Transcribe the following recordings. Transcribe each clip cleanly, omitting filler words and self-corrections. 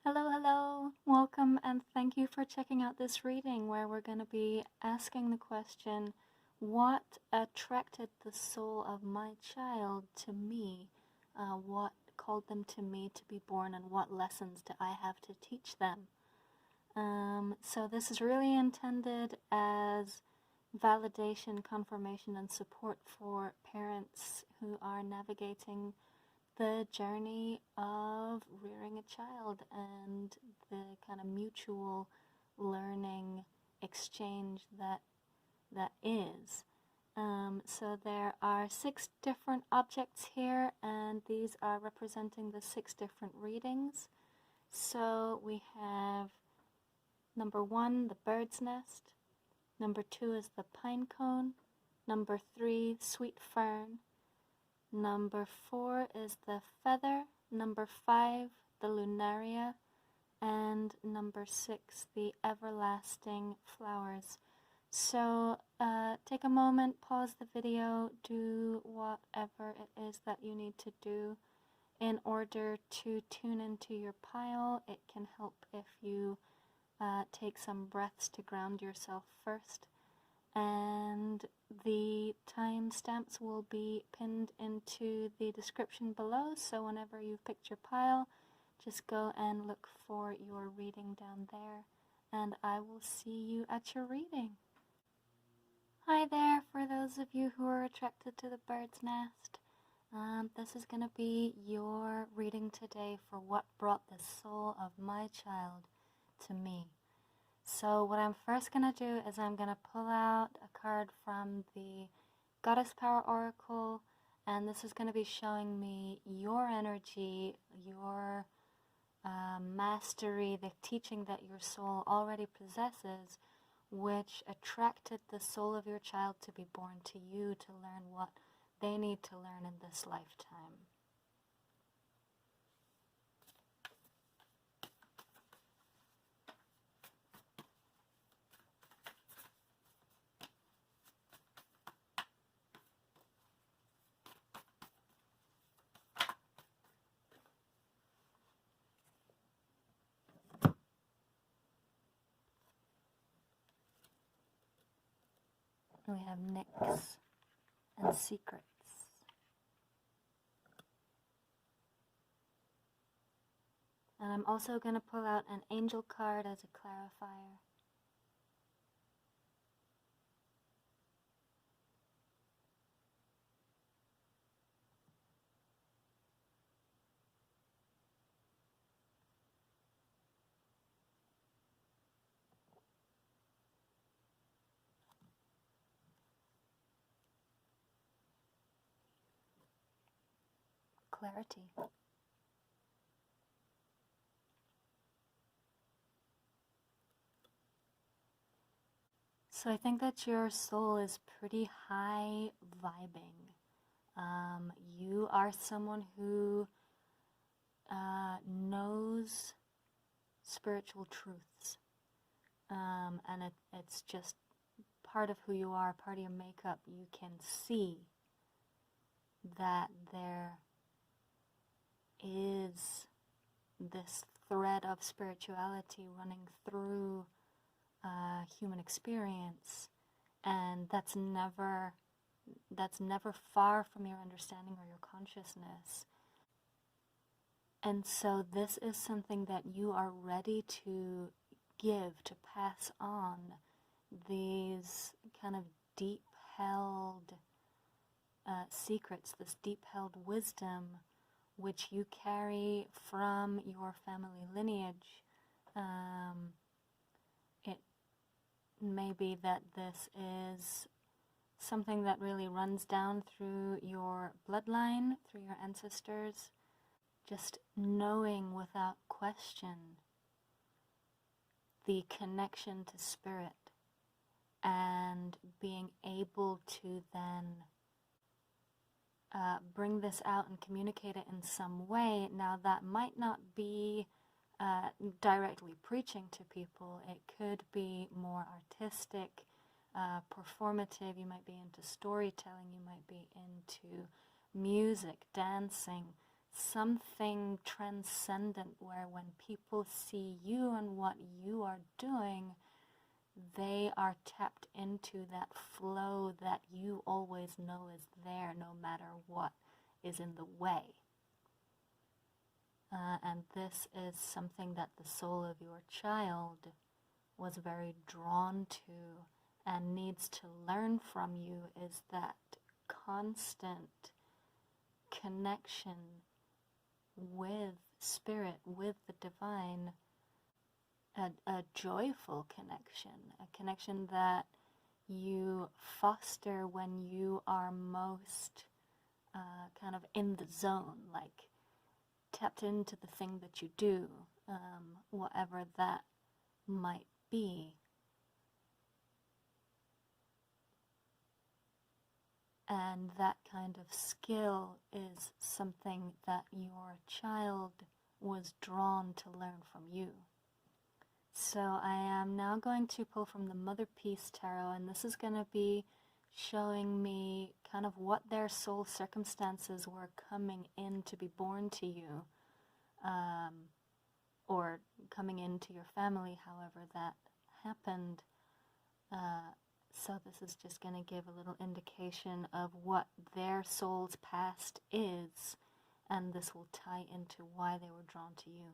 Hello, hello, welcome, and thank you for checking out this reading where we're going to be asking the question, what attracted the soul of my child to me? What called them to me to be born, and what lessons do I have to teach them? So this is really intended as validation, confirmation, and support for parents who are navigating the journey of rearing a child and the kind of mutual learning exchange that is. So there are 6 different objects here, and these are representing the 6 different readings. So we have number 1, the bird's nest. Number 2 is the pine cone. Number 3, sweet fern. Number 4 is the feather, number 5, the lunaria, and number 6, the everlasting flowers. So take a moment, pause the video, do whatever it is that you need to do in order to tune into your pile. It can help if you take some breaths to ground yourself first. And the timestamps will be pinned into the description below, so whenever you've picked your pile, just go and look for your reading down there, and I will see you at your reading. Hi there, for those of you who are attracted to the bird's nest, this is going to be your reading today for what brought the soul of my child to me. So what I'm first going to do is I'm going to pull out a card from the Goddess Power Oracle, and this is going to be showing me your energy, your mastery, the teaching that your soul already possesses, which attracted the soul of your child to be born to you to learn what they need to learn in this lifetime. We have Nyx and Secrets. And I'm also going to pull out an angel card as a clarifier. Clarity. So I think that your soul is pretty high vibing. You are someone who knows spiritual truths, and it's just part of who you are, part of your makeup. You can see that there is this thread of spirituality running through human experience, and that's never far from your understanding or your consciousness. And so this is something that you are ready to give, to pass on, these kind of deep-held secrets, this deep-held wisdom which you carry from your family lineage. It may be that this is something that really runs down through your bloodline, through your ancestors. Just knowing without question the connection to spirit and being able to then bring this out and communicate it in some way. Now that might not be directly preaching to people. It could be more artistic, performative. You might be into storytelling, you might be into music, dancing, something transcendent where when people see you and what you are doing, they are tapped into that flow that you always know is there no matter what is in the way. And this is something that the soul of your child was very drawn to and needs to learn from you, is that constant connection with spirit, with the divine, a joyful connection, a connection that you foster when you are most kind of in the zone, like tapped into the thing that you do, whatever that might be. And that kind of skill is something that your child was drawn to learn from you. So I am now going to pull from the Motherpeace Tarot, and this is going to be showing me kind of what their soul circumstances were coming in to be born to you, or coming into your family, however that happened. So this is just going to give a little indication of what their soul's past is, and this will tie into why they were drawn to you.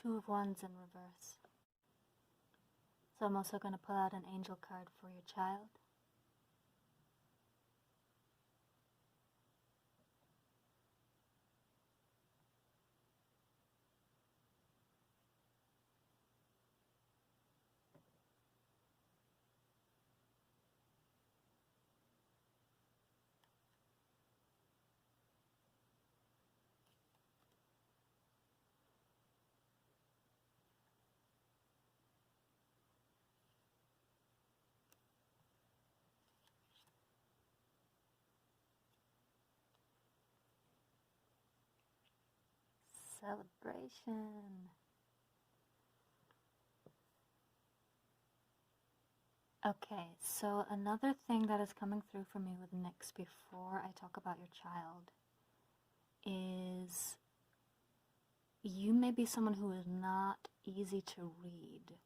Two of Wands in reverse. So I'm also going to pull out an angel card for your child. Celebration. Okay, so another thing that is coming through for me with Nyx before I talk about your child is you may be someone who is not easy to read.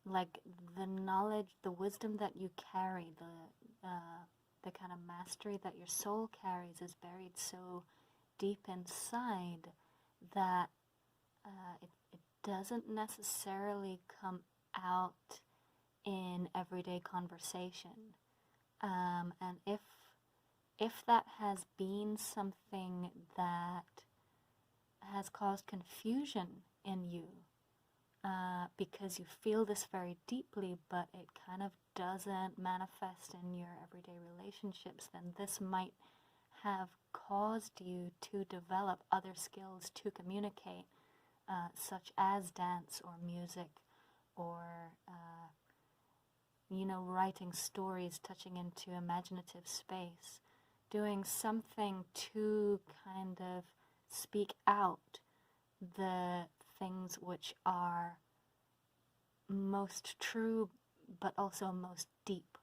Like the knowledge, the wisdom that you carry, the kind of mastery that your soul carries is buried so deep inside that it doesn't necessarily come out in everyday conversation. And if that has been something that has caused confusion in you, because you feel this very deeply, but it kind of doesn't manifest in your everyday relationships, then this might have caused you to develop other skills to communicate, such as dance or music, or writing stories, touching into imaginative space, doing something to kind of speak out the things which are most true but also most deep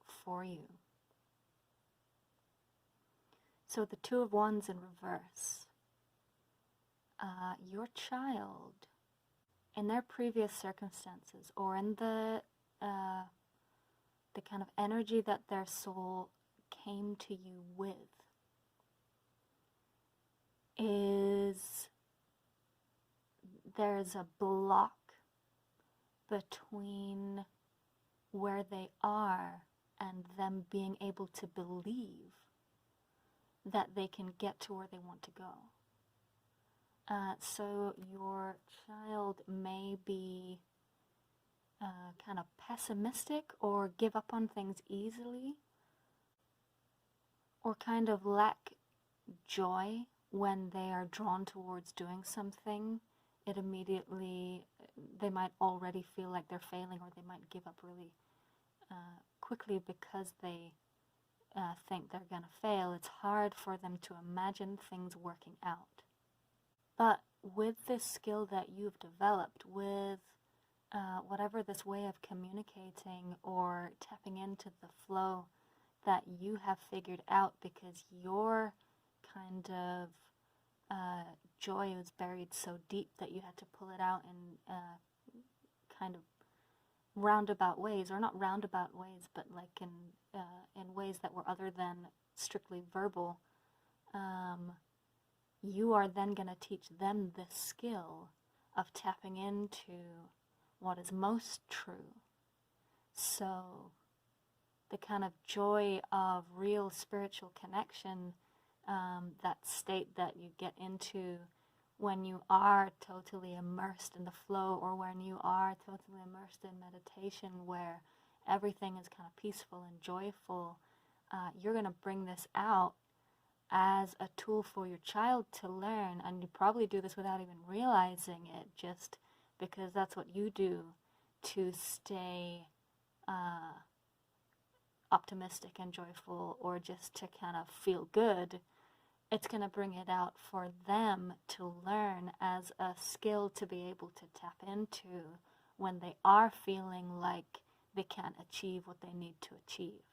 for you. So the Two of Wands in reverse. Your child, in their previous circumstances, or in the kind of energy that their soul came to you with, is there's a block between where they are and them being able to believe that they can get to where they want to go. So your child may be kind of pessimistic or give up on things easily, or kind of lack joy when they are drawn towards doing something. They might already feel like they're failing, or they might give up really quickly because they think they're going to fail. It's hard for them to imagine things working out. But with this skill that you've developed, with whatever this way of communicating or tapping into the flow that you have figured out, because your kind of joy was buried so deep that you had to pull it out in kind of roundabout ways, or not roundabout ways, but like in ways that were other than strictly verbal. You are then going to teach them this skill of tapping into what is most true. So the kind of joy of real spiritual connection, that state that you get into when you are totally immersed in the flow, or when you are totally immersed in meditation, where everything is kind of peaceful and joyful, you're going to bring this out as a tool for your child to learn. And you probably do this without even realizing it, just because that's what you do to stay optimistic and joyful, or just to kind of feel good. It's going to bring it out for them to learn as a skill to be able to tap into when they are feeling like they can't achieve what they need to achieve.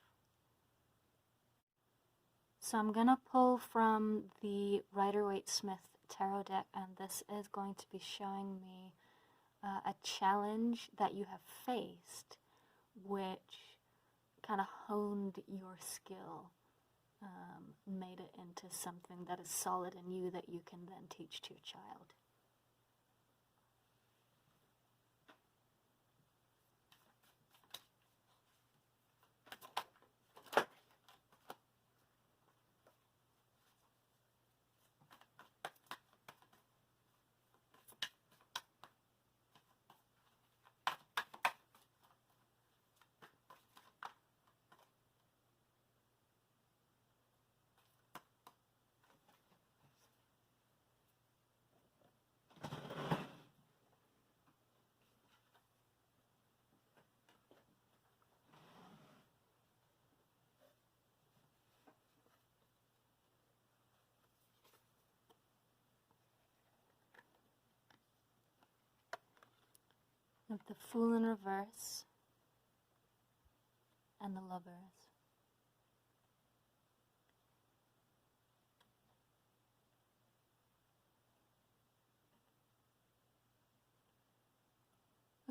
So I'm going to pull from the Rider-Waite-Smith Tarot deck, and this is going to be showing me a challenge that you have faced, which kind of honed your skill, made it into something that is solid in you that you can then teach to your child. With the Fool in reverse and the Lovers.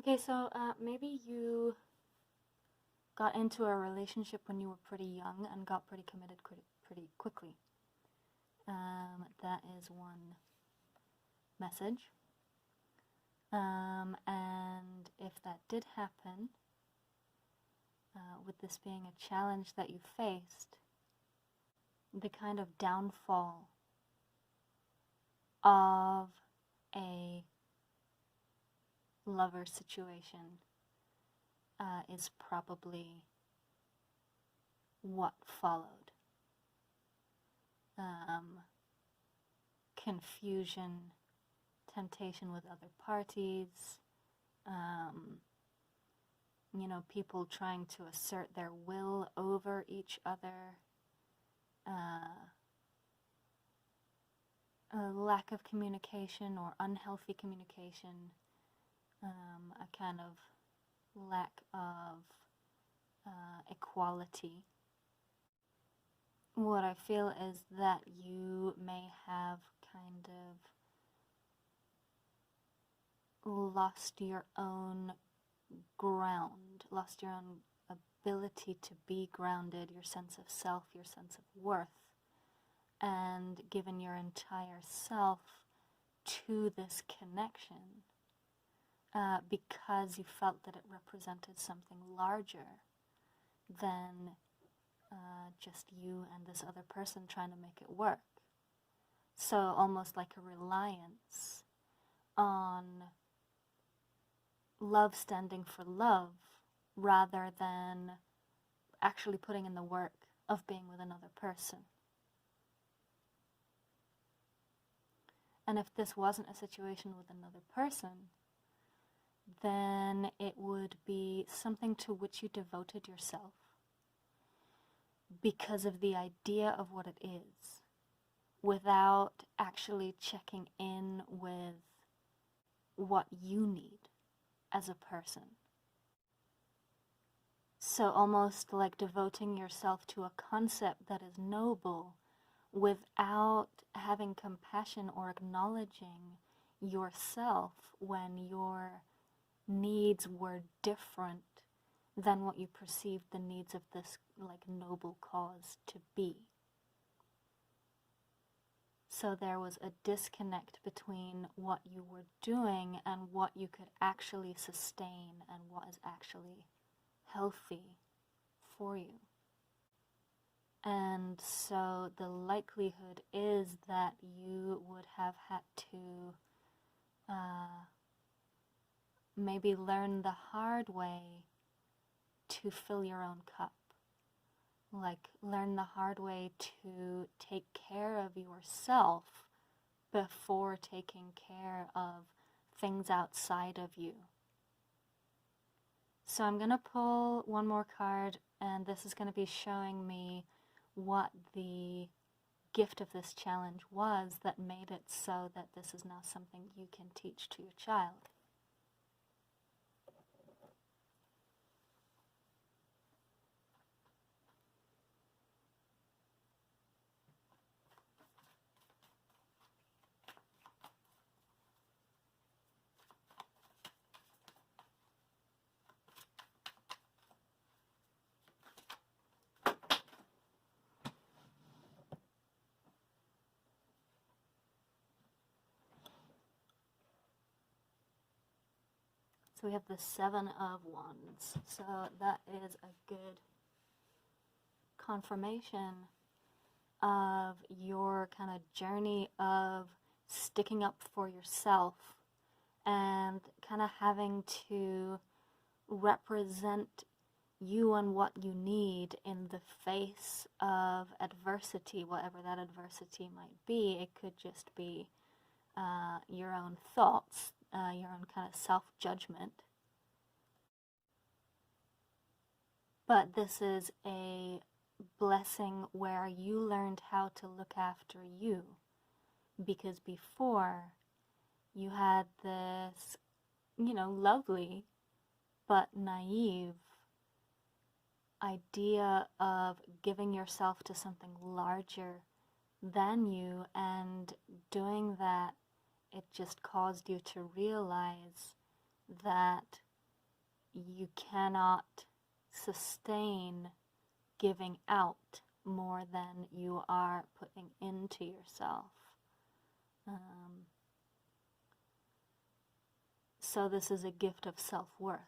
Okay, so maybe you got into a relationship when you were pretty young and got pretty committed pretty quickly. That is one message. And if that did happen, with this being a challenge that you faced, the kind of downfall of a lover situation is probably what followed. Confusion, temptation with other parties, people trying to assert their will over each other, a lack of communication or unhealthy communication, a kind of lack of equality. What I feel is that you may have kind of lost your own ground, lost your own ability to be grounded, your sense of self, your sense of worth, and given your entire self to this connection because you felt that it represented something larger than just you and this other person trying to make it work. So almost like a reliance on love standing for love rather than actually putting in the work of being with another person. And if this wasn't a situation with another person, then it would be something to which you devoted yourself because of the idea of what it is, without actually checking in with what you need as a person. So almost like devoting yourself to a concept that is noble without having compassion or acknowledging yourself when your needs were different than what you perceived the needs of this like noble cause to be. So there was a disconnect between what you were doing and what you could actually sustain and what is actually healthy for you. And so the likelihood is that you would have had to maybe learn the hard way to fill your own cup. Like learn the hard way to take care of yourself before taking care of things outside of you. So I'm going to pull one more card, and this is going to be showing me what the gift of this challenge was that made it so that this is now something you can teach to your child. So we have the Seven of Wands. So that is a good confirmation of your kind of journey of sticking up for yourself and kind of having to represent you and what you need in the face of adversity, whatever that adversity might be. It could just be your own thoughts, your own kind of self-judgment. But this is a blessing where you learned how to look after you, because before you had this, lovely but naive idea of giving yourself to something larger than you, and doing that, it just caused you to realize that you cannot sustain giving out more than you are putting into yourself. So this is a gift of self-worth.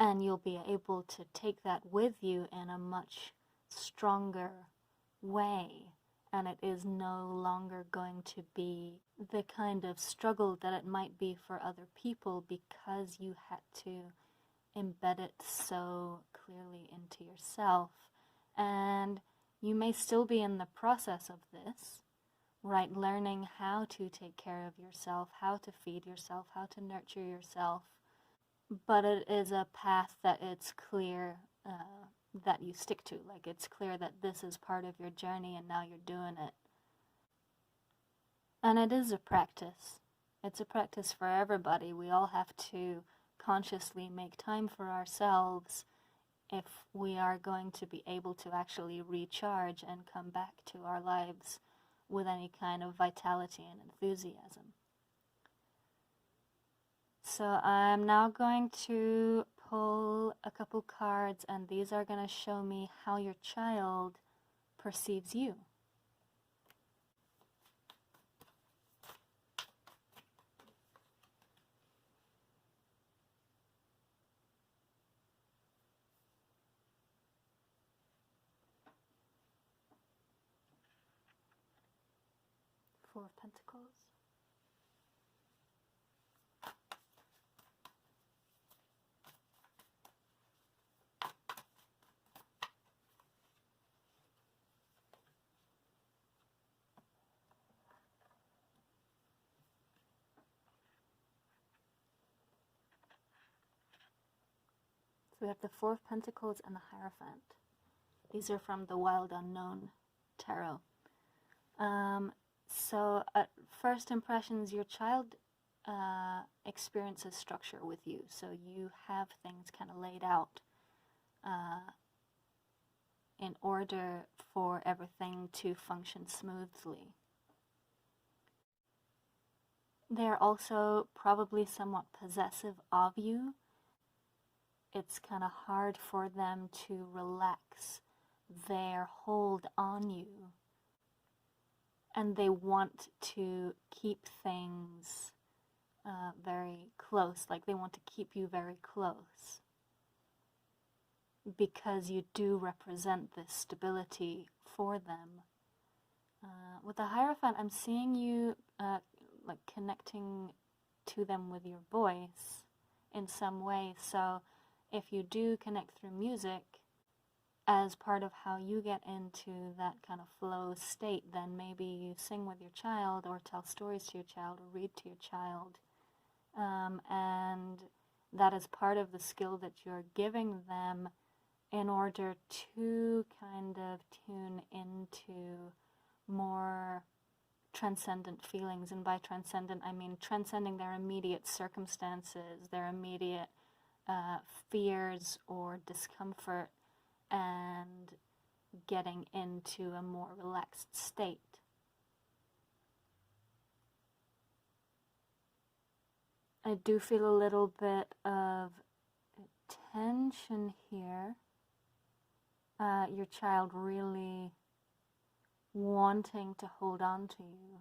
And you'll be able to take that with you in a much stronger way. And it is no longer going to be the kind of struggle that it might be for other people, because you had to embed it so clearly into yourself. And you may still be in the process of this, right? Learning how to take care of yourself, how to feed yourself, how to nurture yourself. But it is a path that it's clear that you stick to. Like, it's clear that this is part of your journey and now you're doing it. And it is a practice. It's a practice for everybody. We all have to consciously make time for ourselves if we are going to be able to actually recharge and come back to our lives with any kind of vitality and enthusiasm. So I'm now going to pull a couple cards, and these are going to show me how your child perceives you. Four of Pentacles. So we have the Four of Pentacles and the Hierophant. These are from the Wild Unknown Tarot. So at first impressions, your child experiences structure with you. So you have things kind of laid out in order for everything to function smoothly. They're also probably somewhat possessive of you. It's kind of hard for them to relax their hold on you. And they want to keep things very close, like they want to keep you very close. Because you do represent this stability for them. With the Hierophant, I'm seeing you like connecting to them with your voice in some way. So if you do connect through music as part of how you get into that kind of flow state, then maybe you sing with your child or tell stories to your child or read to your child. And that is part of the skill that you're giving them in order to kind of tune into more transcendent feelings. And by transcendent, I mean transcending their immediate circumstances, their immediate fears or discomfort, and getting into a more relaxed state. I do feel a little bit of tension here. Your child really wanting to hold on to you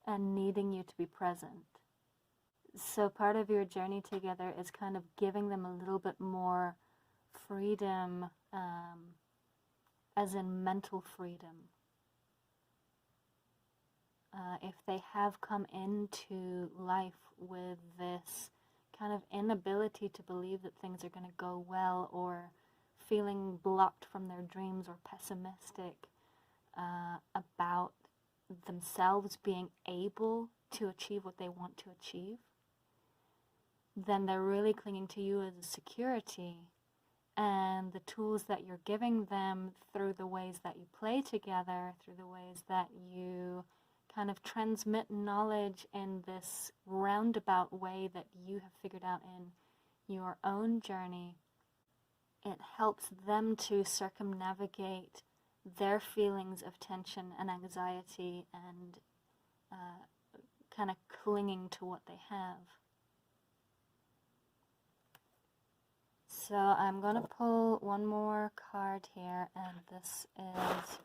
and needing you to be present. So part of your journey together is kind of giving them a little bit more freedom, as in mental freedom. If they have come into life with this kind of inability to believe that things are going to go well, or feeling blocked from their dreams, or pessimistic about themselves being able to achieve what they want to achieve, then they're really clinging to you as a security, and the tools that you're giving them through the ways that you play together, through the ways that you kind of transmit knowledge in this roundabout way that you have figured out in your own journey, it helps them to circumnavigate their feelings of tension and anxiety and kind of clinging to what they have. So I'm going to pull one more card here, and this is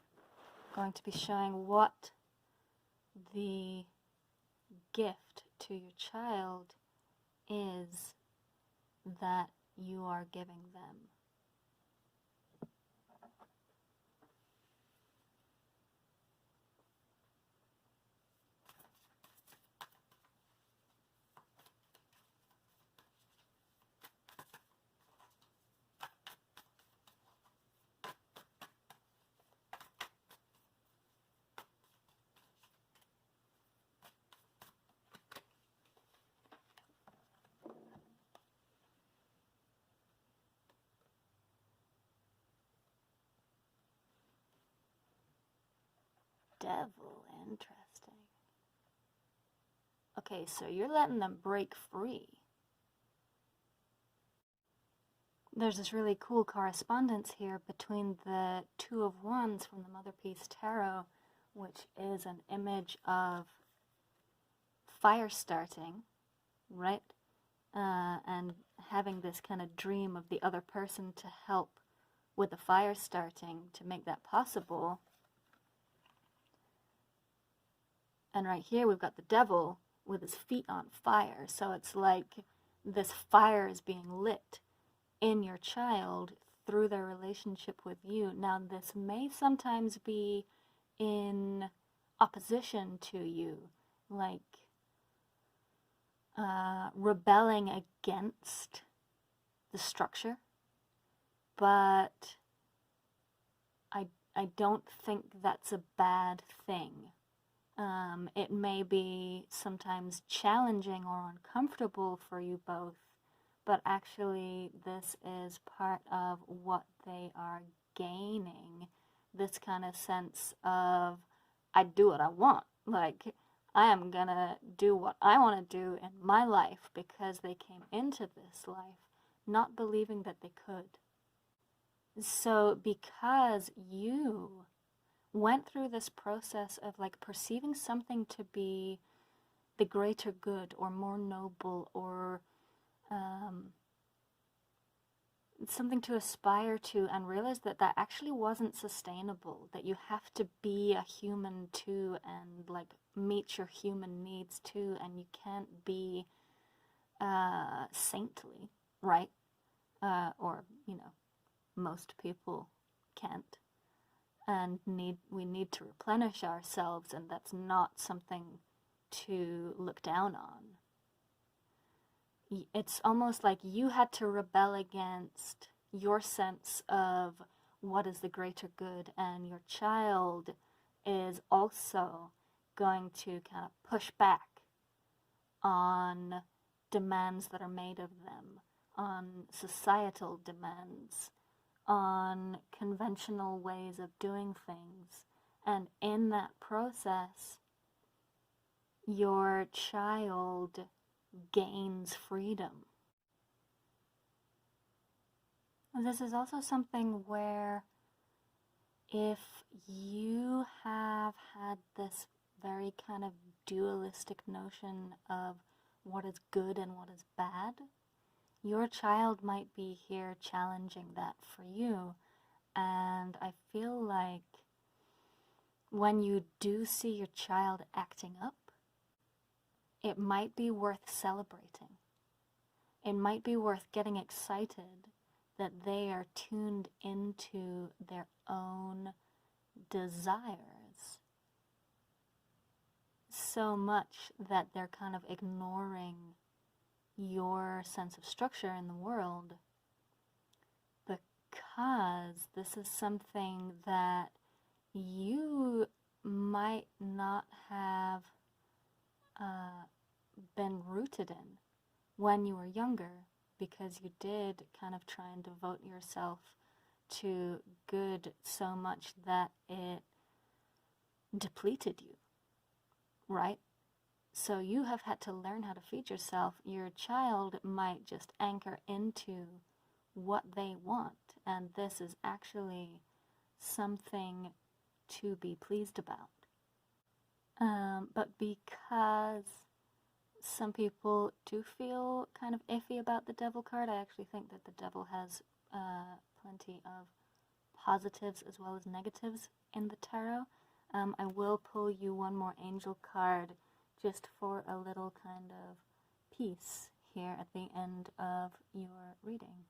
going to be showing what the gift to your child is that you are giving them. Devil, interesting. Okay, so you're letting them break free. There's this really cool correspondence here between the Two of Wands from the Motherpeace Tarot, which is an image of fire starting, right? And having this kind of dream of the other person to help with the fire starting to make that possible. And right here we've got the devil with his feet on fire. So it's like this fire is being lit in your child through their relationship with you. Now, this may sometimes be in opposition to you, like rebelling against the structure, but I don't think that's a bad thing. It may be sometimes challenging or uncomfortable for you both, but actually this is part of what they are gaining, this kind of sense of, I do what I want. Like, I am gonna do what I want to do in my life, because they came into this life not believing that they could. So because you went through this process of like perceiving something to be the greater good or more noble, or something to aspire to, and realize that that actually wasn't sustainable, that you have to be a human too and like meet your human needs too, and you can't be saintly, right? Or, you know, most people can't, and we need to replenish ourselves, and that's not something to look down on. It's almost like you had to rebel against your sense of what is the greater good, and your child is also going to kind of push back on demands that are made of them, on societal demands, on conventional ways of doing things. And in that process, your child gains freedom. This is also something where, if you have had this very kind of dualistic notion of what is good and what is bad, your child might be here challenging that for you. And I feel like when you do see your child acting up, it might be worth celebrating. It might be worth getting excited that they are tuned into their own desires so much that they're kind of ignoring your sense of structure in the world, because this is something that you might not have been rooted in when you were younger, because you did kind of try and devote yourself to good so much that it depleted you, right? So you have had to learn how to feed yourself. Your child might just anchor into what they want, and this is actually something to be pleased about. But because some people do feel kind of iffy about the Devil card, I actually think that the Devil has plenty of positives as well as negatives in the tarot. I will pull you one more angel card just for a little kind of peace here at the end of your reading.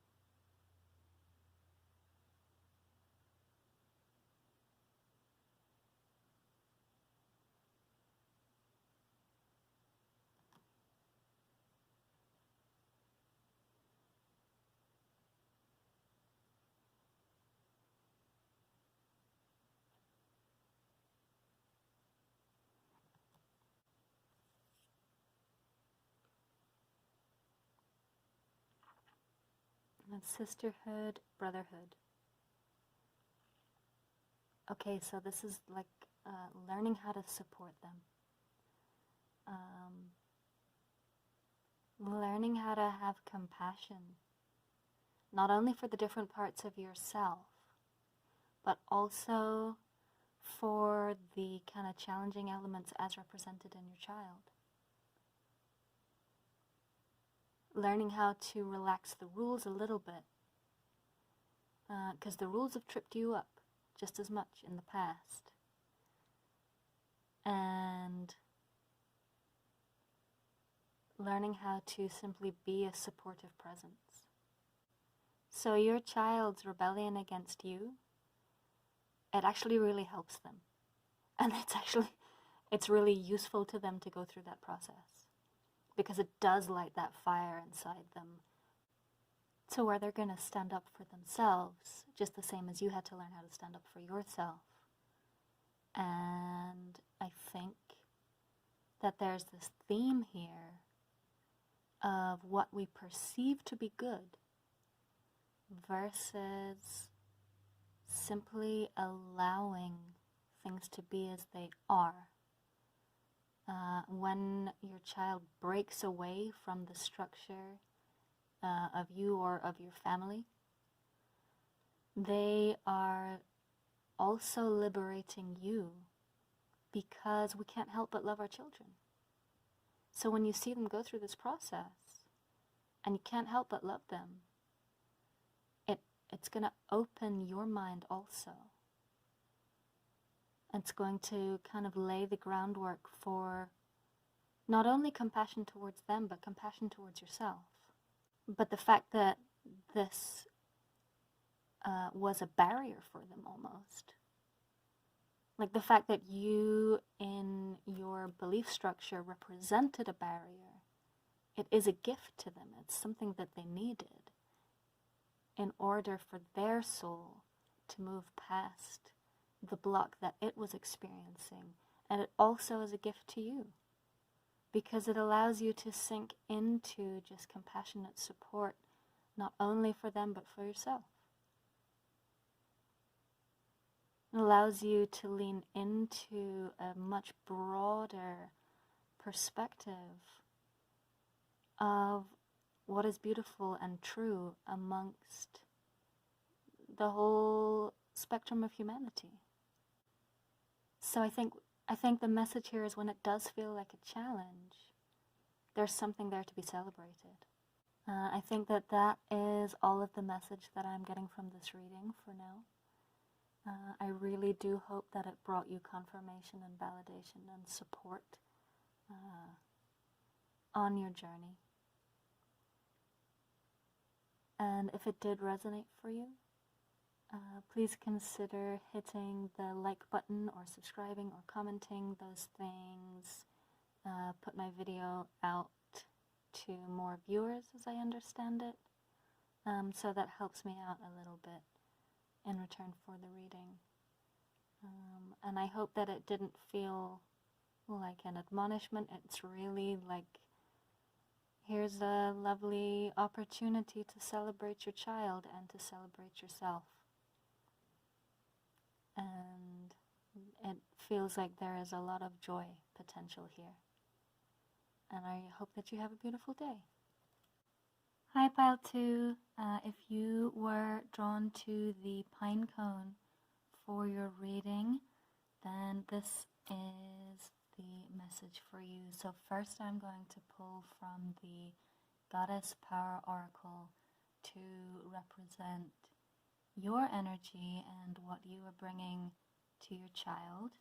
And sisterhood, brotherhood. Okay, so this is like learning how to support them. Learning how to have compassion, not only for the different parts of yourself, but also for the kind of challenging elements as represented in your child. Learning how to relax the rules a little bit, because the rules have tripped you up just as much in the past. And learning how to simply be a supportive presence. So your child's rebellion against you, it actually really helps them. And it's really useful to them to go through that process, because it does light that fire inside them to where they're going to stand up for themselves, just the same as you had to learn how to stand up for yourself. And I think that there's this theme here of what we perceive to be good versus simply allowing things to be as they are. When your child breaks away from the structure of you or of your family, they are also liberating you, because we can't help but love our children. So when you see them go through this process and you can't help but love them, it's going to open your mind also. It's going to kind of lay the groundwork for not only compassion towards them, but compassion towards yourself. But the fact that this was a barrier for them almost. Like the fact that you, in your belief structure, represented a barrier, it is a gift to them. It's something that they needed in order for their soul to move past the block that it was experiencing. And it also is a gift to you, because it allows you to sink into just compassionate support, not only for them, but for yourself. It allows you to lean into a much broader perspective of what is beautiful and true amongst the whole spectrum of humanity. So I think the message here is, when it does feel like a challenge, there's something there to be celebrated. I think that is all of the message that I'm getting from this reading for now. I really do hope that it brought you confirmation and validation and support on your journey. And if it did resonate for you, please consider hitting the like button or subscribing or commenting. Those things put my video out to more viewers, as I understand it. So that helps me out a little bit in return for the reading. And I hope that it didn't feel like an admonishment. It's really like, here's a lovely opportunity to celebrate your child and to celebrate yourself. And it feels like there is a lot of joy potential here. And I hope that you have a beautiful day. Hi Pile 2, if you were drawn to the pine cone for your reading, then this is the message for you. So first I'm going to pull from the Goddess Power Oracle to represent your energy and what you are bringing to your child.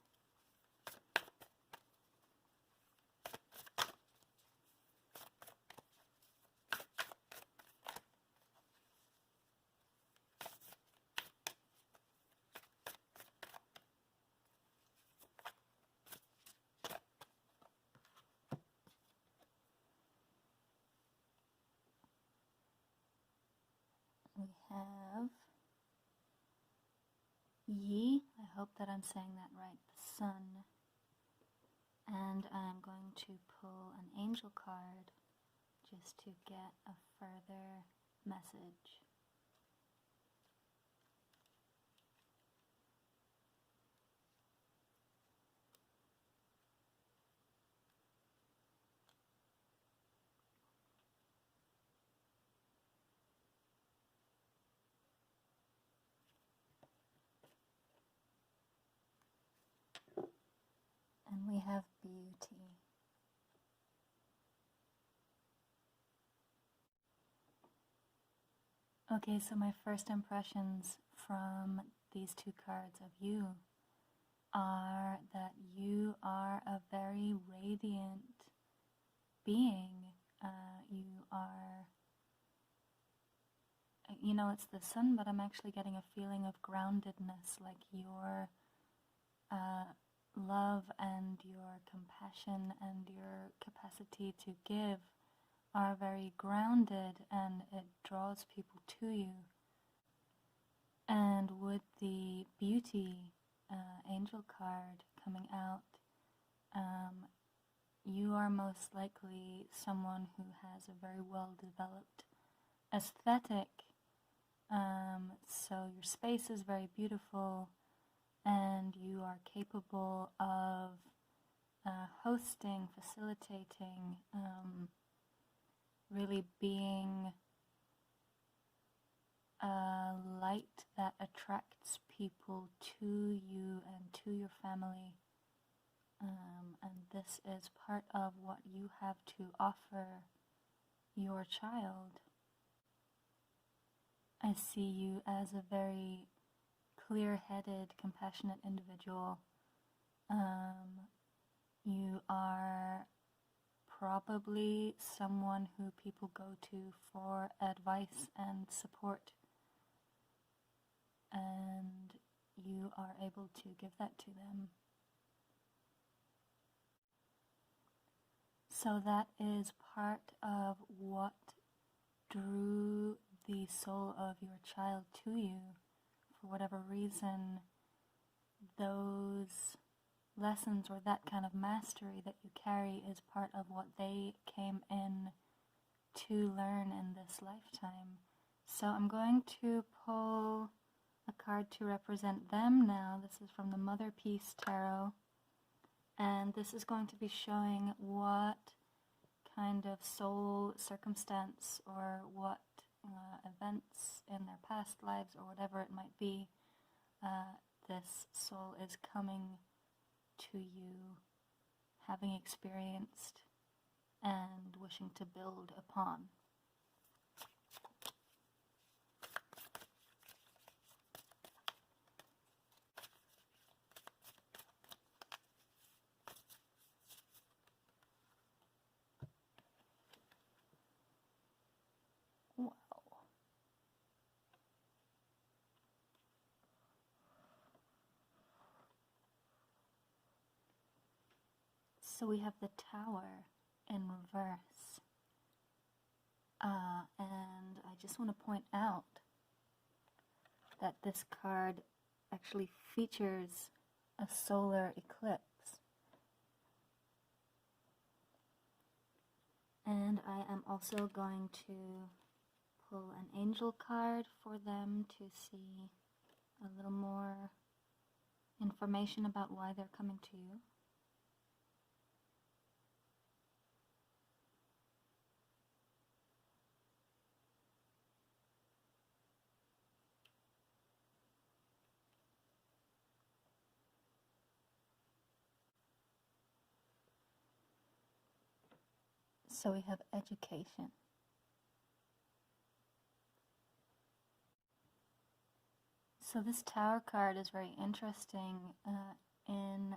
We have Yi, I hope that I'm saying that right, the sun. And I'm going to pull an angel card just to get a further message. And we have beauty. Okay, so my first impressions from these two cards of you are that you are a very radiant being. you know, it's the sun, but I'm actually getting a feeling of groundedness, like your love and your compassion and your capacity to give are very grounded, and it draws people to you. And with the beauty angel card coming out, you are most likely someone who has a very well developed aesthetic, so your space is very beautiful, and you are capable of hosting, facilitating, really being a light that attracts people to you and to your family. And this is part of what you have to offer your child. I see you as a very clear-headed, compassionate individual. You are probably someone who people go to for advice and support, and you are able to give that to them. So that is part of what drew the soul of your child to you. For whatever reason, those lessons or that kind of mastery that you carry is part of what they came in to learn in this lifetime. So I'm going to pull a card to represent them now. This is from the Motherpeace Tarot, and this is going to be showing what kind of soul circumstance or what events in their past lives or whatever it might be, this soul is coming to you, having experienced and wishing to build upon. Wow. So we have the Tower in reverse. And I just want to point out that this card actually features a solar eclipse. And I am also going to pull an angel card for them to see a little more information about why they're coming to you. So we have education. So this Tower card is very interesting in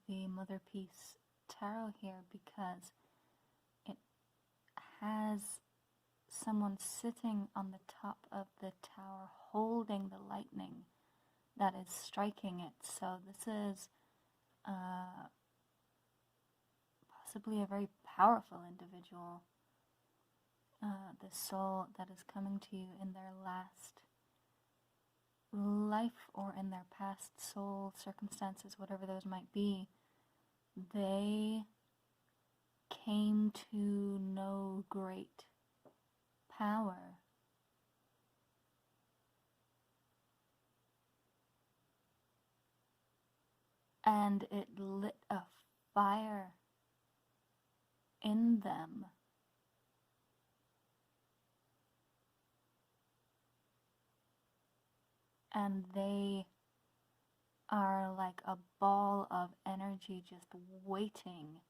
the Motherpeace Tarot here, because it has someone sitting on the top of the tower holding the lightning that is striking it. So this is possibly a very powerful individual, the soul that is coming to you in their last life or in their past soul circumstances, whatever those might be. They came to know great power. And it lit a fire in them. And they are like a ball of energy just waiting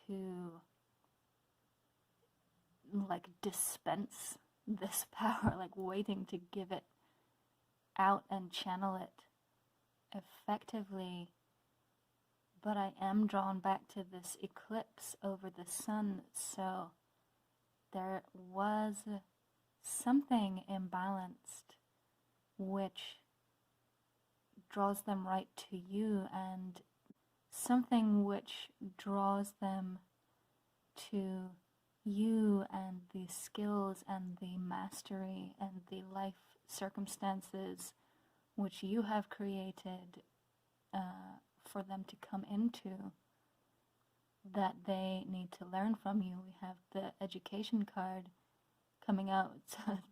to like dispense this power, like waiting to give it out and channel it effectively. But I am drawn back to this eclipse over the sun, so there was something imbalanced which draws them right to you, and something which draws them to you and the skills and the mastery and the life circumstances which you have created for them to come into, that they need to learn from you. We have the education card coming out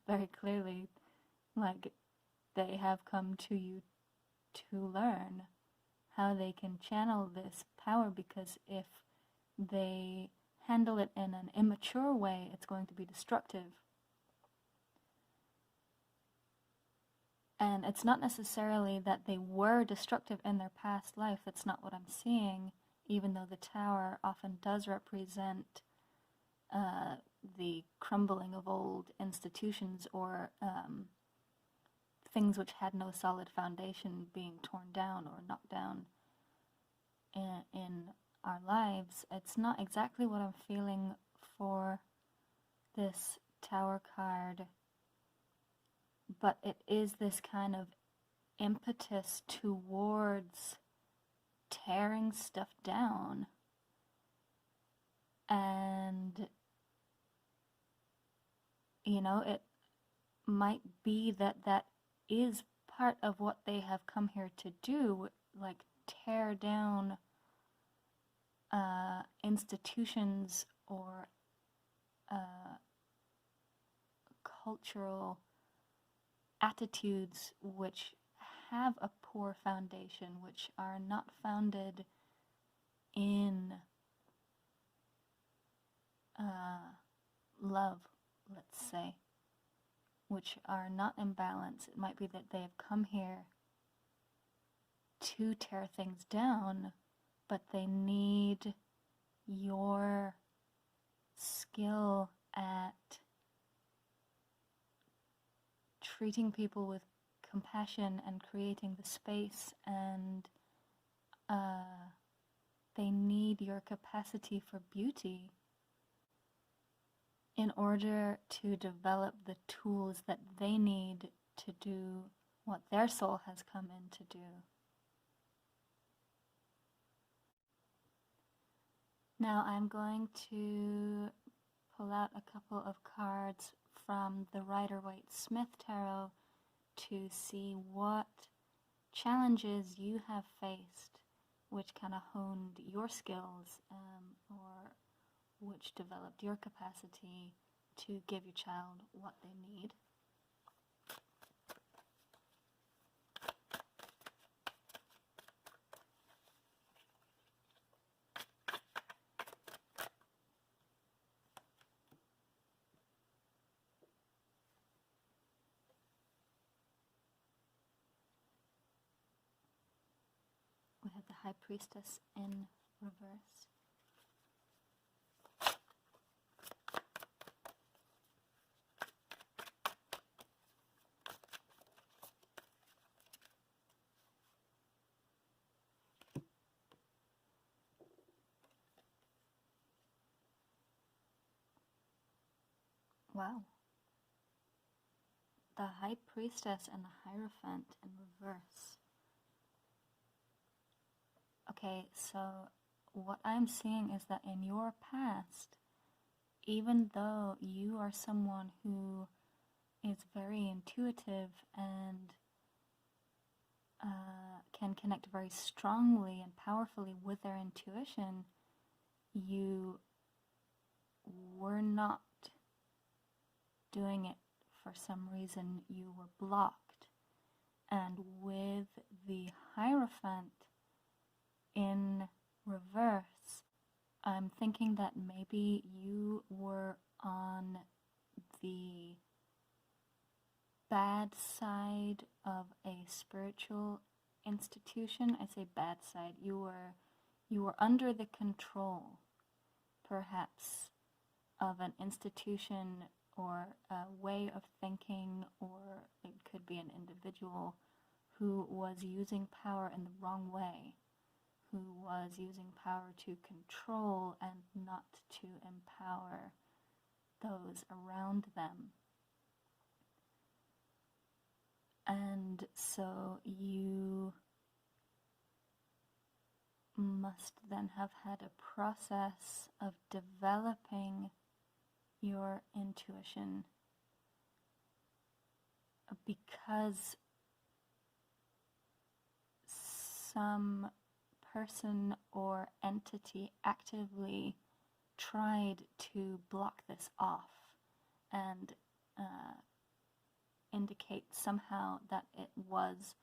very clearly, like they have come to you to learn how they can channel this power, because if they handle it in an immature way, it's going to be destructive. And it's not necessarily that they were destructive in their past life. That's not what I'm seeing, even though the tower often does represent the crumbling of old institutions, or things which had no solid foundation being torn down or knocked down in our lives. It's not exactly what I'm feeling for this tower card, but it is this kind of impetus towards tearing stuff down. And, you know, it might be that that is part of what they have come here to do, like tear down institutions or cultural attitudes which have a poor foundation, which are not founded in love, let's say, which are not in balance. It might be that they have come here to tear things down, but they need your skill at treating people with compassion and creating the space, and they need your capacity for beauty in order to develop the tools that they need to do what their soul has come in to do. Now I'm going to pull out a couple of cards from the Rider-Waite-Smith Tarot to see what challenges you have faced which kind of honed your skills, or which developed your capacity to give your child what they need. We have the High Priestess in reverse. Wow. The High Priestess and the Hierophant in reverse. Okay, so what I'm seeing is that in your past, even though you are someone who is very intuitive and can connect very strongly and powerfully with their intuition, you were not doing it for some reason. You were blocked. And with the Hierophant in reverse, I'm thinking that maybe you were on the bad side of a spiritual institution. I say bad side. You were under the control, perhaps, of an institution or a way of thinking, or it could be an individual who was using power in the wrong way, who was using power to control and not to empower those around them. And so you must then have had a process of developing your intuition, because some person or entity actively tried to block this off and indicate somehow that it was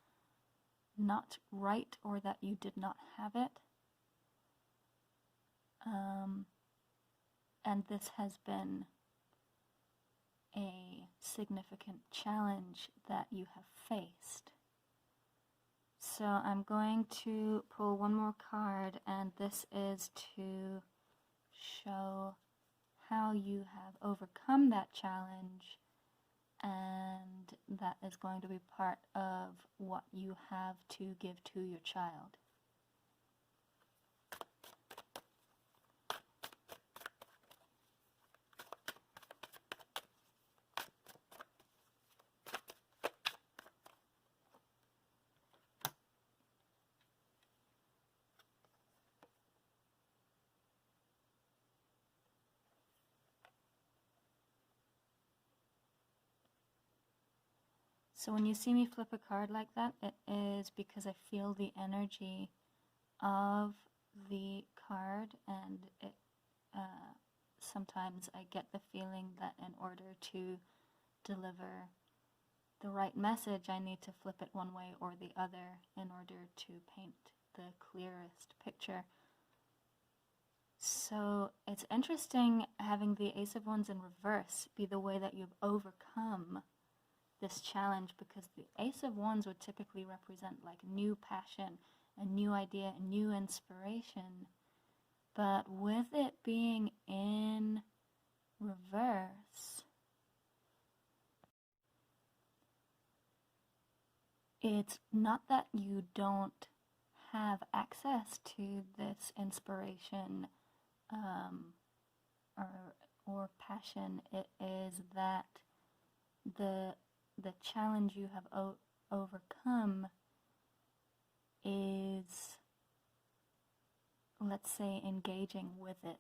not right or that you did not have it. And this has been a significant challenge that you have faced. So I'm going to pull one more card, and this is to show how you have overcome that challenge, and that is going to be part of what you have to give to your child. So when you see me flip a card like that, it is because I feel the energy of the card, and it sometimes I get the feeling that in order to deliver the right message, I need to flip it one way or the other in order to paint the clearest picture. So it's interesting having the Ace of Wands in reverse be the way that you've overcome this challenge, because the Ace of Wands would typically represent like new passion, a new idea, a new inspiration. But with it being in reverse, it's not that you don't have access to this inspiration or passion. It is that the challenge you have overcome is, let's say, engaging with it.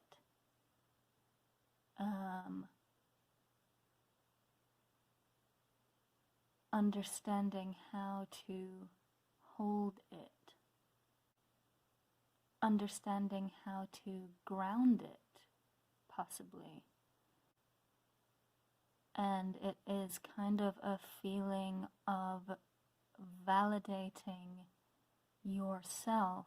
Understanding how to hold it. Understanding how to ground it, possibly. And it is kind of a feeling of validating yourself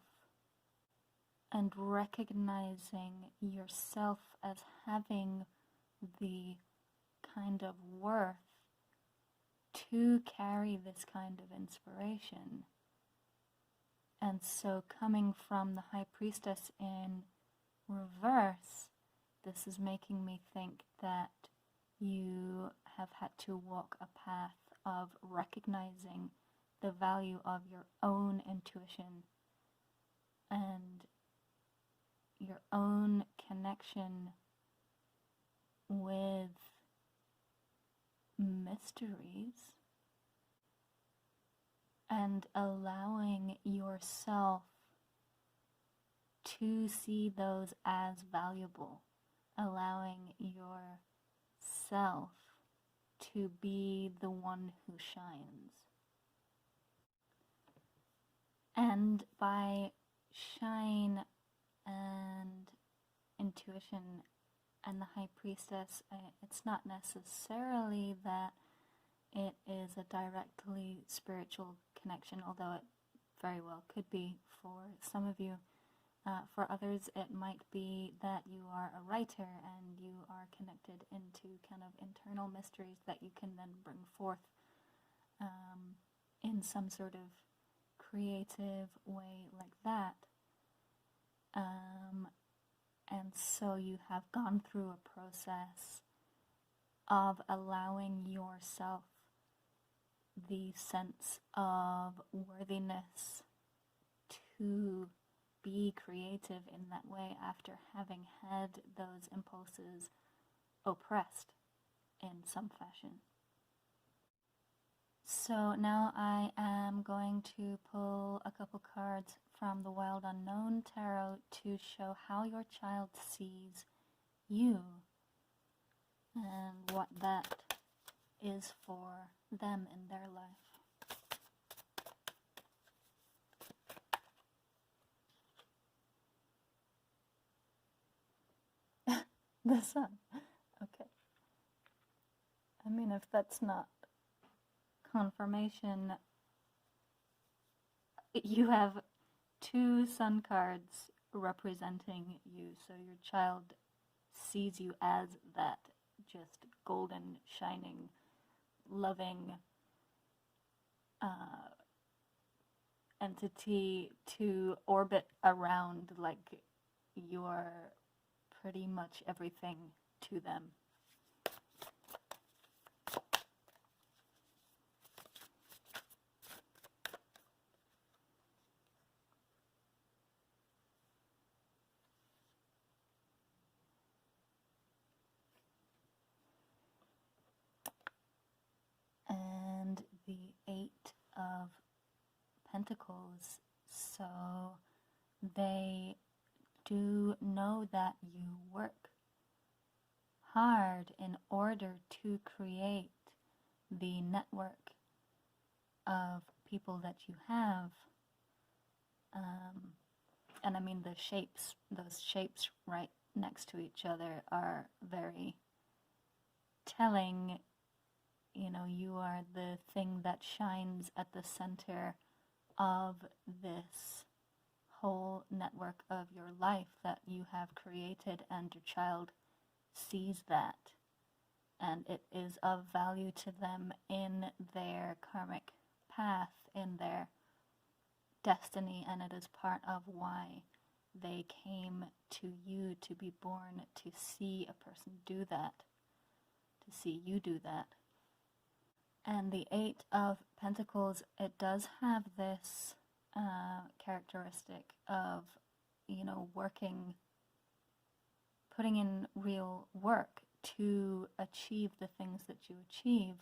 and recognizing yourself as having the kind of worth to carry this kind of inspiration. And so coming from the High Priestess in reverse, this is making me think that you have had to walk a path of recognizing the value of your own intuition and your own connection with mysteries, and allowing yourself to see those as valuable, allowing yourself to be the one who shines. And by shine and intuition and the High Priestess, it's not necessarily that it is a directly spiritual connection, although it very well could be for some of you. For others, it might be that you are a writer and you are connected into kind of internal mysteries that you can then bring forth in some sort of creative way like that. And so you have gone through a process of allowing yourself the sense of worthiness to be creative in that way after having had those impulses oppressed in some fashion. So now I am going to pull a couple cards from the Wild Unknown Tarot to show how your child sees you and what that is for them in their life. The sun. Okay. I mean, if that's not confirmation, you have 2 sun cards representing you, so your child sees you as that just golden, shining, loving entity to orbit around like you're pretty much everything to them. And the 8 of Pentacles, so they do know that you work hard in order to create the network of people that you have. And I mean the shapes, those shapes right next to each other are very telling. You know, you are the thing that shines at the center of this whole network of your life that you have created, and your child sees that, and it is of value to them in their karmic path, in their destiny, and it is part of why they came to you, to be born, to see a person do that, to see you do that. And the 8 of Pentacles, it does have this characteristic of, you know, working, putting in real work to achieve the things that you achieve.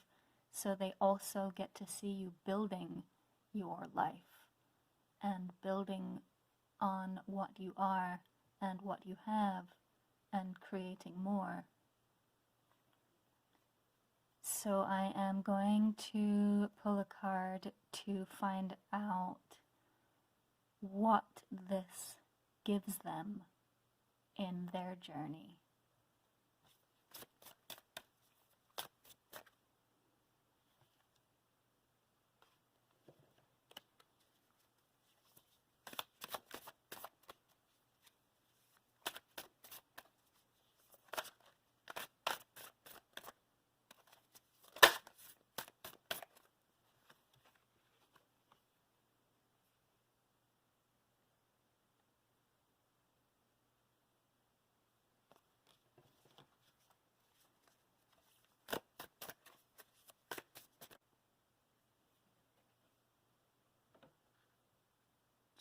So they also get to see you building your life and building on what you are and what you have and creating more. So I am going to pull a card to find out what this gives them in their journey.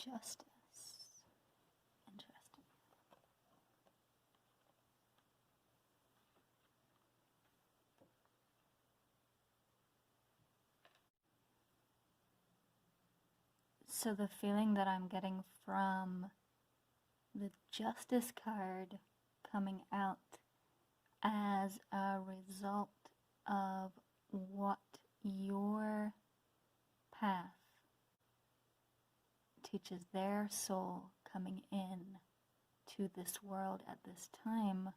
Justice. Interesting. So the feeling that I'm getting from the Justice card coming out as a result of what your path teaches their soul coming in to this world at this time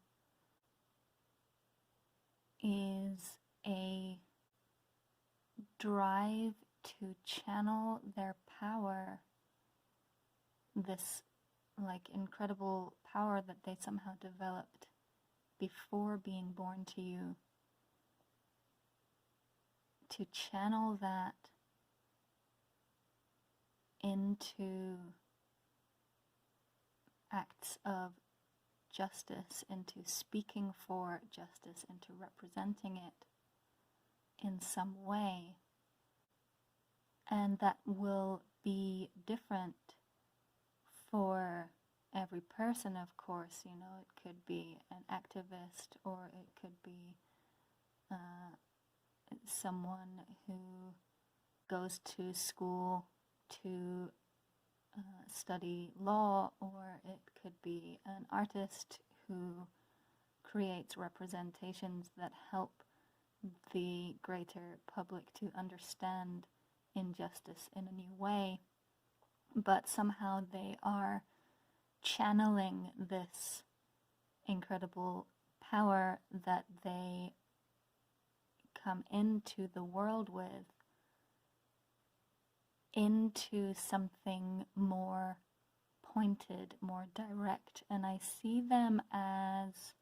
is a drive to channel their power, this like incredible power that they somehow developed before being born to you, to channel that into acts of justice, into speaking for justice, into representing it in some way. And that will be different for every person, of course. You know, it could be an activist, or it could be someone who goes to school to study law, or it could be an artist who creates representations that help the greater public to understand injustice in a new way. But somehow they are channeling this incredible power that they come into the world with into something more pointed, more direct. And I see them as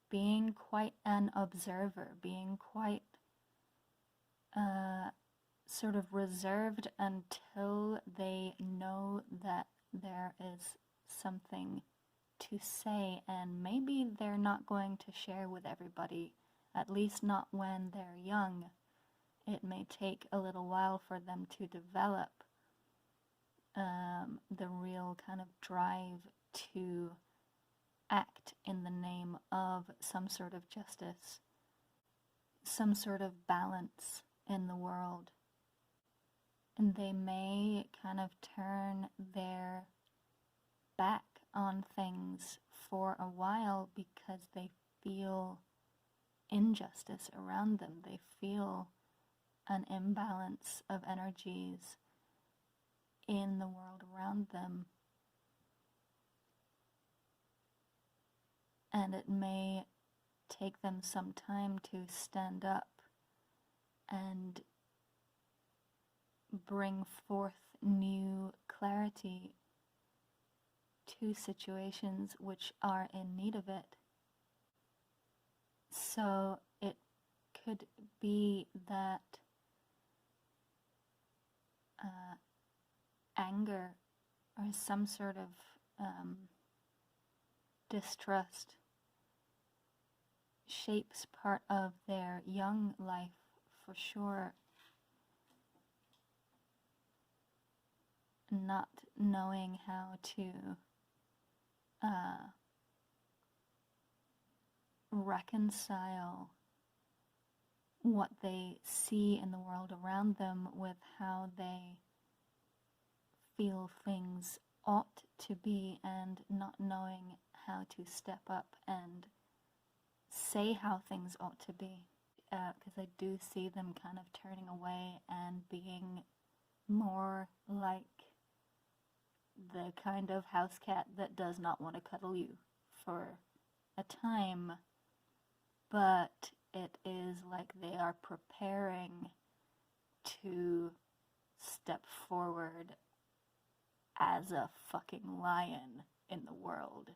being quite an observer, being quite sort of reserved until they know that there is something to say, and maybe they're not going to share with everybody, at least not when they're young. It may take a little while for them to develop the real kind of drive to act in the name of some sort of justice, some sort of balance in the world. And they may kind of turn their back on things for a while because they feel injustice around them. They feel an imbalance of energies in the world around them. And it may take them some time to stand up and bring forth new clarity to situations which are in need of it. So it could be that anger or some sort of distrust shapes part of their young life for sure. Not knowing how to reconcile what they see in the world around them with how they feel things ought to be, and not knowing how to step up and say how things ought to be. Because I do see them kind of turning away and being more like the kind of house cat that does not want to cuddle you for a time, but it is like they are preparing to step forward as a fucking lion in the world.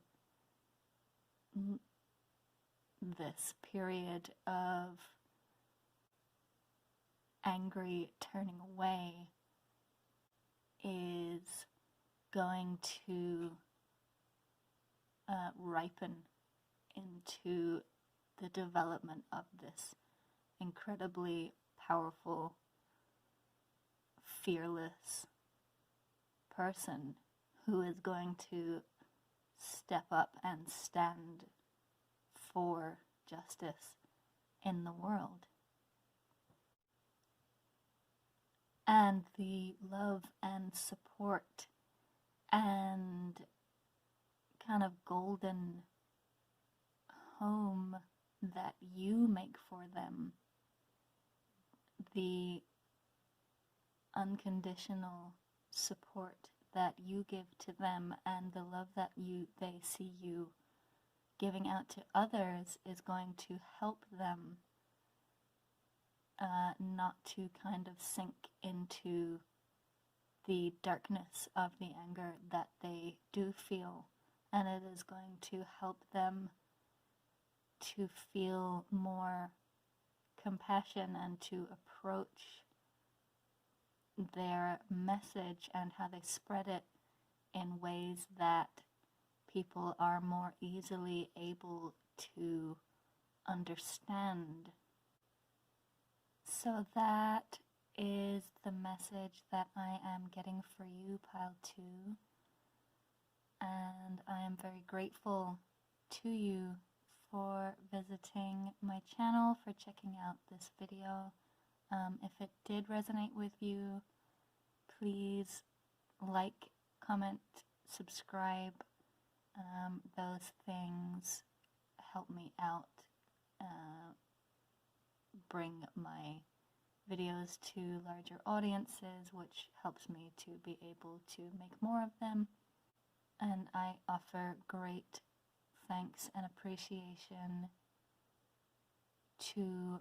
This period of angry turning away is going to ripen into the development of this incredibly powerful, fearless person who is going to step up and stand for justice in the world. And the love and support and kind of golden home that you make for them, the unconditional support that you give to them, and the love that they see you giving out to others is going to help them not to kind of sink into the darkness of the anger that they do feel, and it is going to help them to feel more compassion and to approach their message and how they spread it in ways that people are more easily able to understand. So that is the message that I am getting for you, Pile 2. And I am very grateful to you for visiting my channel, for checking out this video. If it did resonate with you, please like, comment, subscribe. Those things help me out, bring my videos to larger audiences, which helps me to be able to make more of them. And I offer great thanks and appreciation to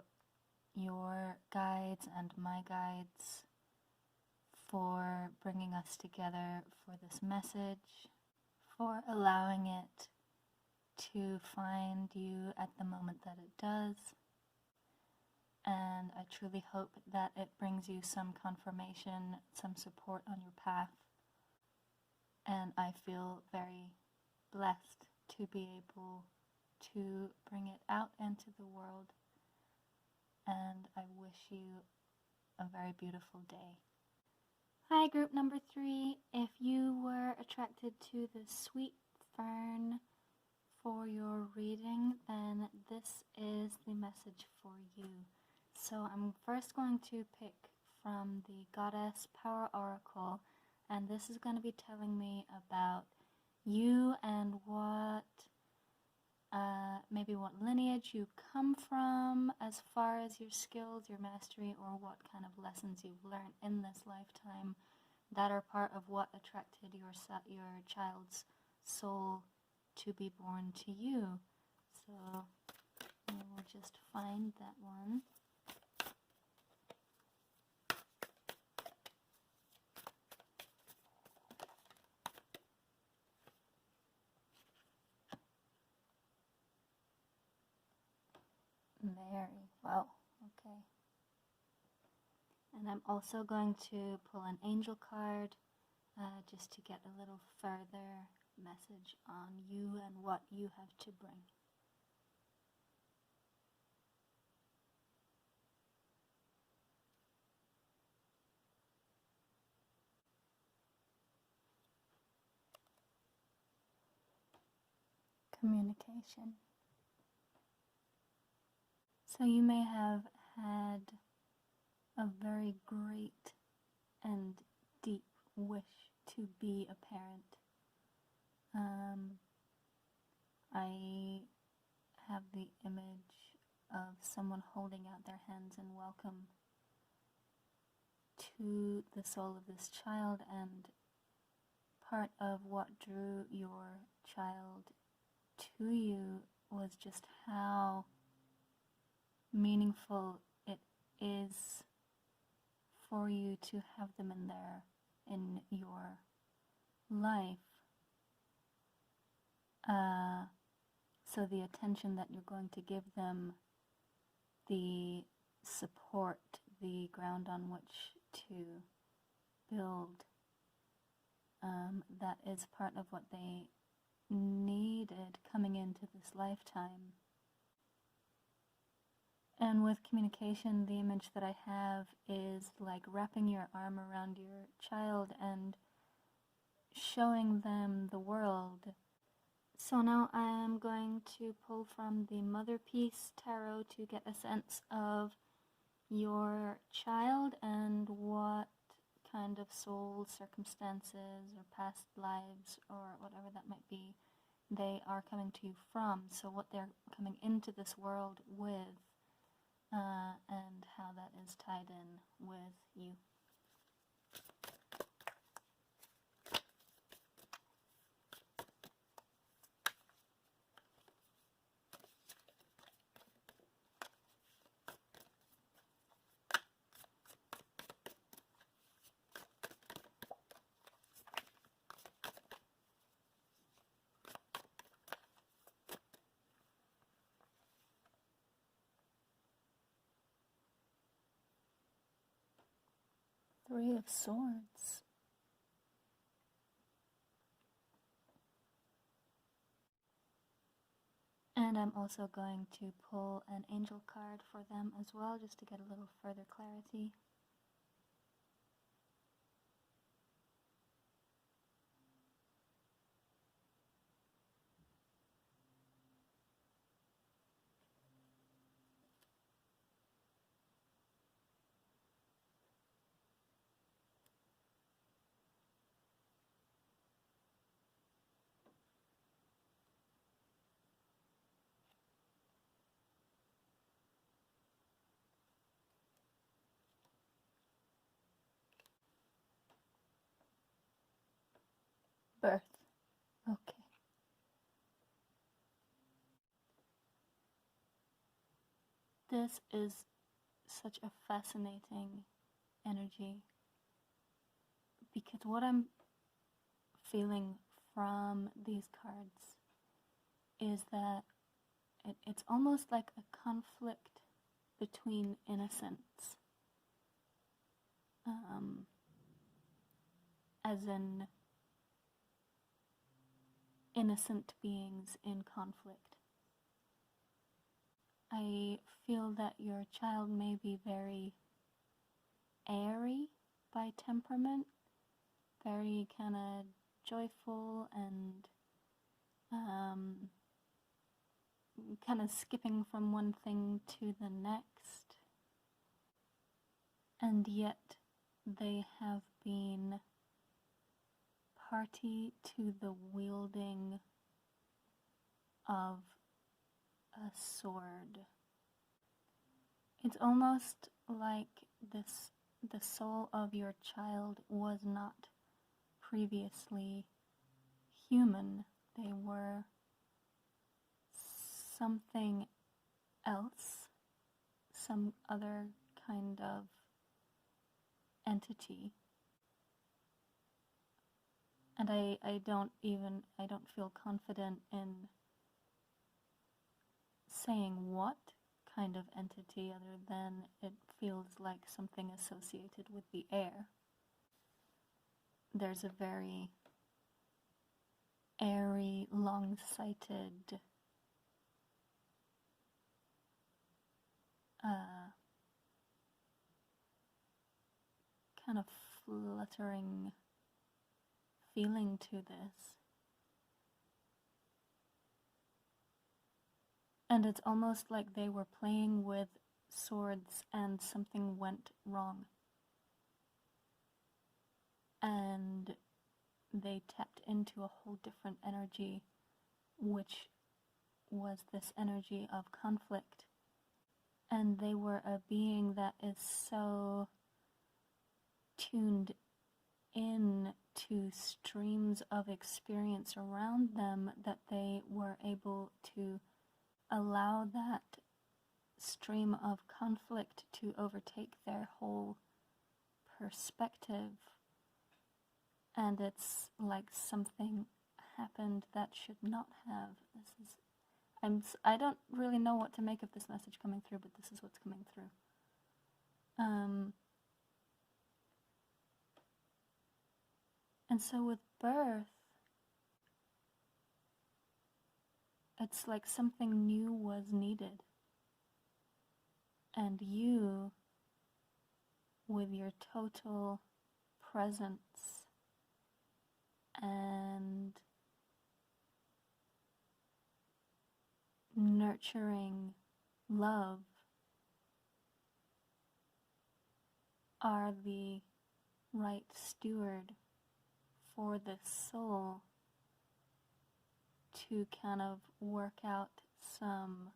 your guides and my guides for bringing us together for this message, for allowing it to find you at the moment that it does. And I truly hope that it brings you some confirmation, some support on your path. And I feel very blessed to be able to bring it out into the world. And I wish you a very beautiful day. Hi, group number 3. If you were attracted to the sweet Fern for your reading, then this is the message for you. So I'm first going to pick from the Goddess Power Oracle, and this is going to be telling me about you and what, maybe what lineage you come from as far as your skills, your mastery, or what kind of lessons you've learned in this lifetime that are part of what attracted your child's soul to be born to you. So we will just find that one. Mary. Wow, okay. And I'm also going to pull an angel card just to get a little further message on you and what you have to bring. Communication. So you may have had a very great and deep wish to be a parent. I have the image of someone holding out their hands in welcome to the soul of this child, and part of what drew your child to you was just how meaningful it is for you to have them in your life. So the attention that you're going to give them, the support, the ground on which to build, that is part of what they needed coming into this lifetime. And with communication, the image that I have is like wrapping your arm around your child and showing them the world. So now I am going to pull from the Motherpeace Tarot to get a sense of your child and what kind of soul circumstances or past lives or whatever that might be they are coming to you from. So what they're coming into this world with, and how that is tied in with you. Three of Swords. And I'm also going to pull an angel card for them as well, just to get a little further clarity. Birth. Okay. This is such a fascinating energy, because what I'm feeling from these cards is that it's almost like a conflict between innocence, as in innocent beings in conflict. I feel that your child may be very airy by temperament, very kind of joyful and kind of skipping from one thing to the next, and yet they have been party to the wielding of a sword. It's almost like the soul of your child was not previously human. They were something else, some other kind of entity. And I don't feel confident in saying what kind of entity, other than it feels like something associated with the air. There's a very airy, long-sighted kind of fluttering feeling to this. And it's almost like they were playing with swords and something went wrong. And they tapped into a whole different energy, which was this energy of conflict. And they were a being that is so tuned in to streams of experience around them that they were able to allow that stream of conflict to overtake their whole perspective. And it's like something happened that should not have. I don't really know what to make of this message coming through, but this is what's coming through. And so with birth, it's like something new was needed. And you, with your total presence and nurturing love, are the right steward for this soul to kind of work out some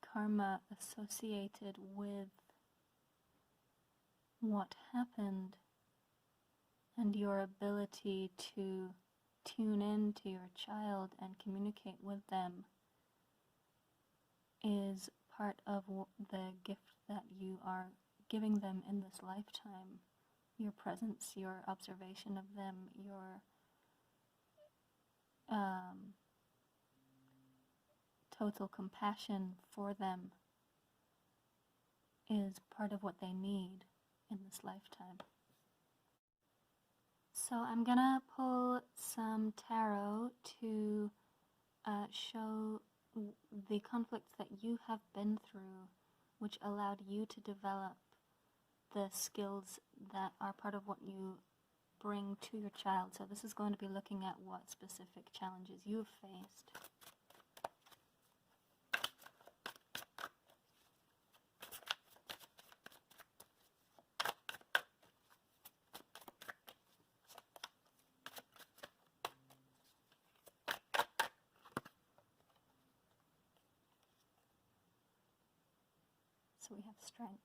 karma associated with what happened, and your ability to tune in to your child and communicate with them is part of the gift that you are giving them in this lifetime. Your presence, your observation of them, your total compassion for them is part of what they need in this lifetime. So I'm gonna pull some tarot to show the conflicts that you have been through, which allowed you to develop the skills that are part of what you bring to your child. So this is going to be looking at what specific challenges you've faced. So we have strength.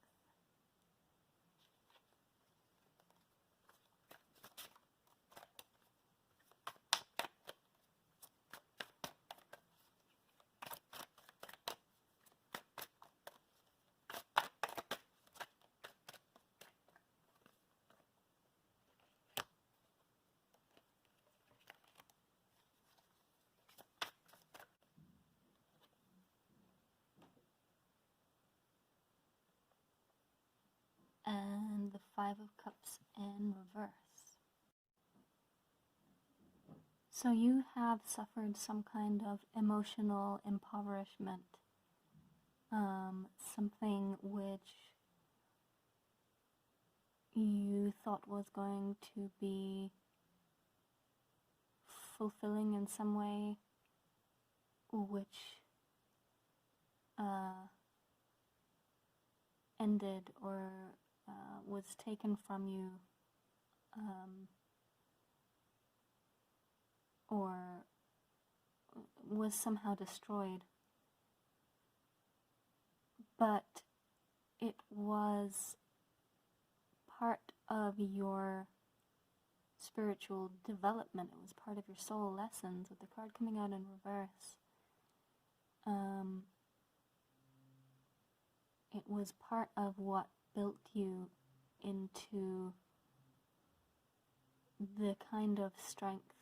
and the Five of Cups in reverse. So you have suffered some kind of emotional impoverishment, something which you thought was going to be fulfilling in some way, which ended or was taken from you, or was somehow destroyed. But it was part of your spiritual development. It was part of your soul lessons, with the card coming out in reverse. It was part of what built you into the kind of strength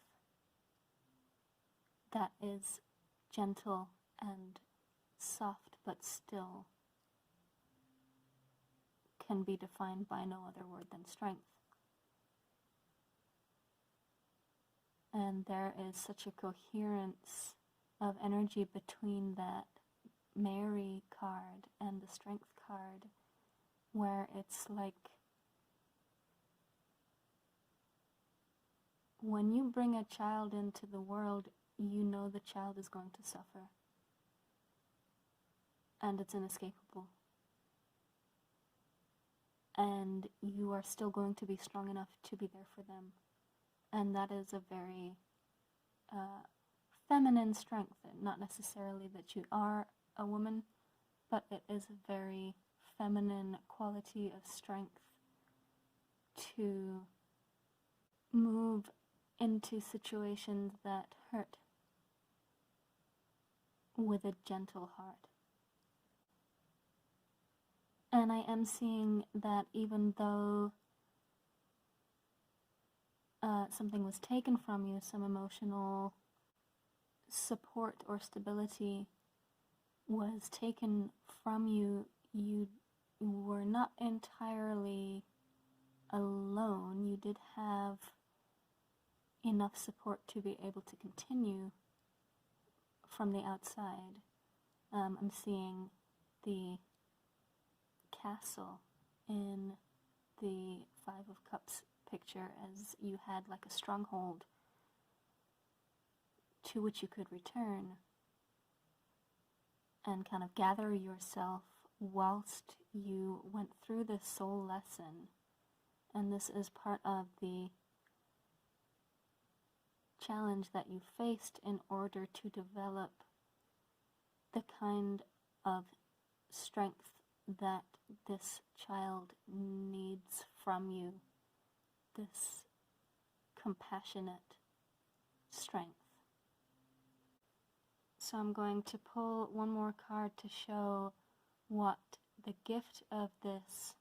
that is gentle and soft, but still can be defined by no other word than strength. And there is such a coherence of energy between that Mary card and the Strength card, where it's like when you bring a child into the world, you know the child is going to suffer, and it's inescapable. And you are still going to be strong enough to be there for them. And that is a very feminine strength. Not necessarily that you are a woman, but it is a very feminine quality of strength to move into situations that hurt with a gentle heart. And I am seeing that even though something was taken from you, some emotional support or stability was taken from you, you were not entirely alone. You did have enough support to be able to continue from the outside. I'm seeing the castle in the Five of Cups picture as you had like a stronghold to which you could return and kind of gather yourself whilst you went through this soul lesson. And this is part of the challenge that you faced in order to develop the kind of strength that this child needs from you, this compassionate strength. So I'm going to pull one more card to show what the gift of this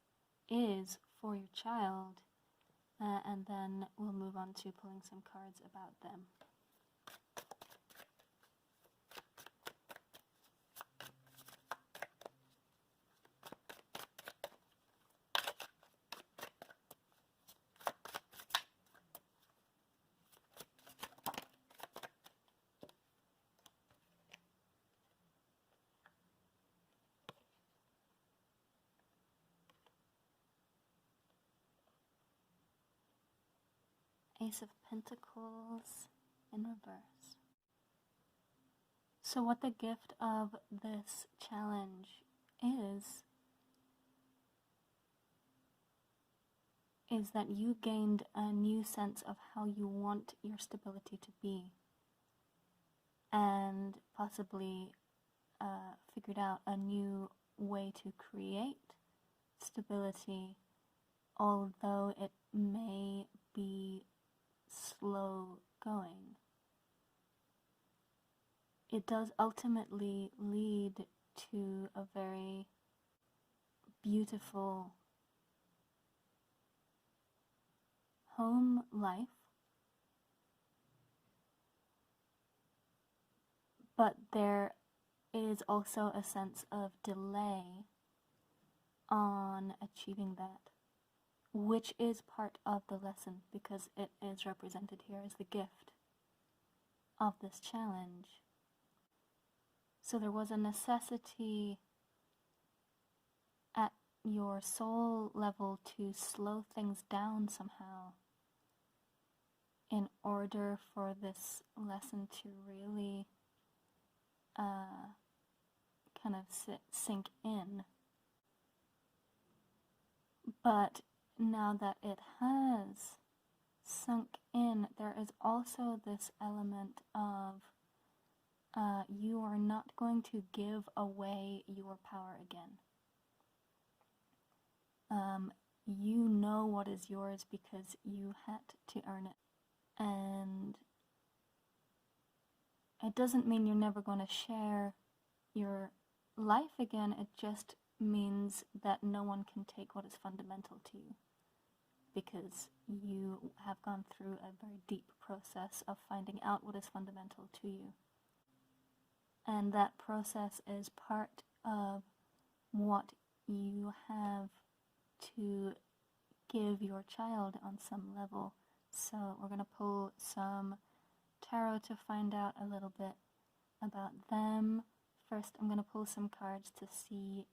is for your child, and then we'll move on to pulling some cards about them. Ace of Pentacles in reverse. So what the gift of this challenge is that you gained a new sense of how you want your stability to be, and possibly figured out a new way to create stability, although it may be slow going. It does ultimately lead to a very beautiful home life, but there is also a sense of delay on achieving that. which is part of the lesson because it is represented here as the gift of this challenge. So there was a necessity at your soul level to slow things down somehow in order for this lesson to really kind of sink in. But now that it has sunk in, there is also this element of you are not going to give away your power again. You know what is yours because you had to earn it. And it doesn't mean you're never going to share your life again. It just means that no one can take what is fundamental to you because you have gone through a very deep process of finding out what is fundamental to you. And that process is part of what you have to give your child on some level. So we're going to pull some tarot to find out a little bit about them. First, I'm going to pull some cards to see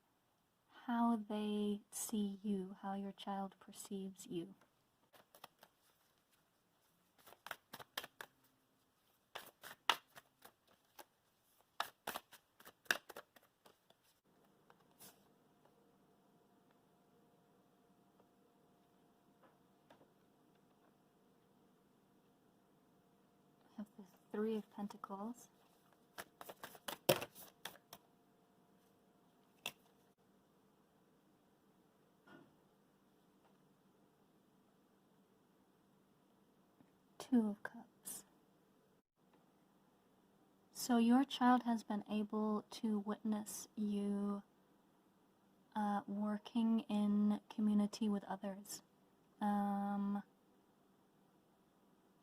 how they see you, how your child perceives you. I have the Three of Pentacles. Two of Cups. So your child has been able to witness you working in community with others.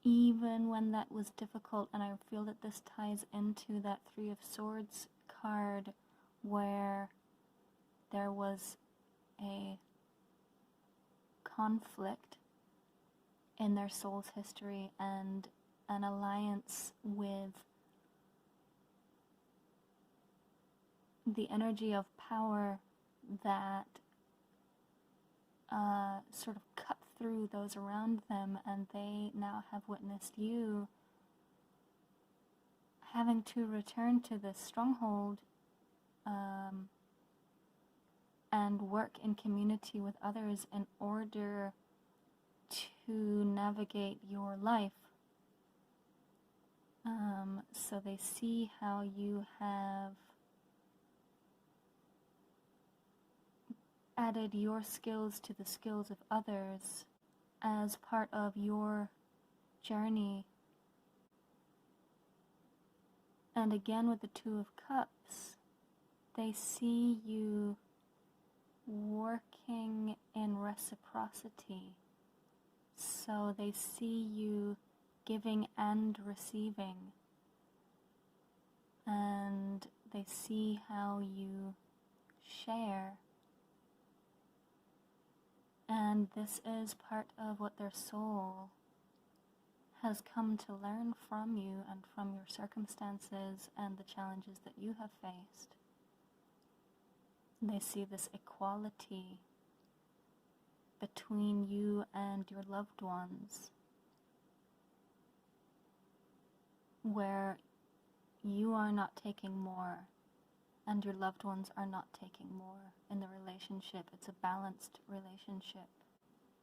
Even when that was difficult, and I feel that this ties into that Three of Swords card where there was a conflict in their soul's history and an alliance with the energy of power that sort of cut through those around them, and they now have witnessed you having to return to this stronghold and work in community with others in order to navigate your life. So they see how you have added your skills to the skills of others as part of your journey. And again with the Two of Cups, they see you working in reciprocity. So they see you giving and receiving. And they see how you share. And this is part of what their soul has come to learn from you and from your circumstances and the challenges that you have faced. They see this equality between you and your loved ones, where you are not taking more and your loved ones are not taking more in the relationship. It's a balanced relationship.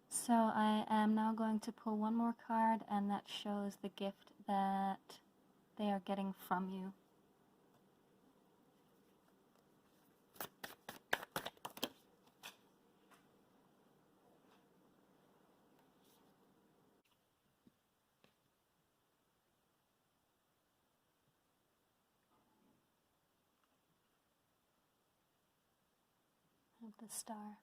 So I am now going to pull one more card, and that shows the gift that they are getting from you. I have the Star.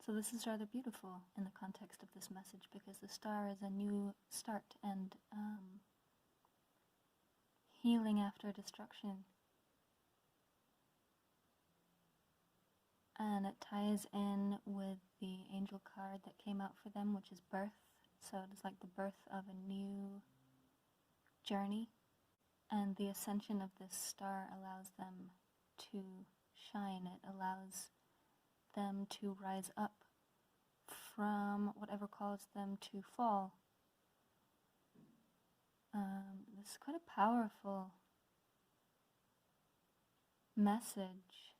So this is rather beautiful in the context of this message, because the star is a new start and healing after destruction. And it ties in with the angel card that came out for them, which is birth. So it is like the birth of a new journey. And the ascension of this star allows them to shine. It allows them to rise up from whatever caused them to fall. This is quite a powerful message.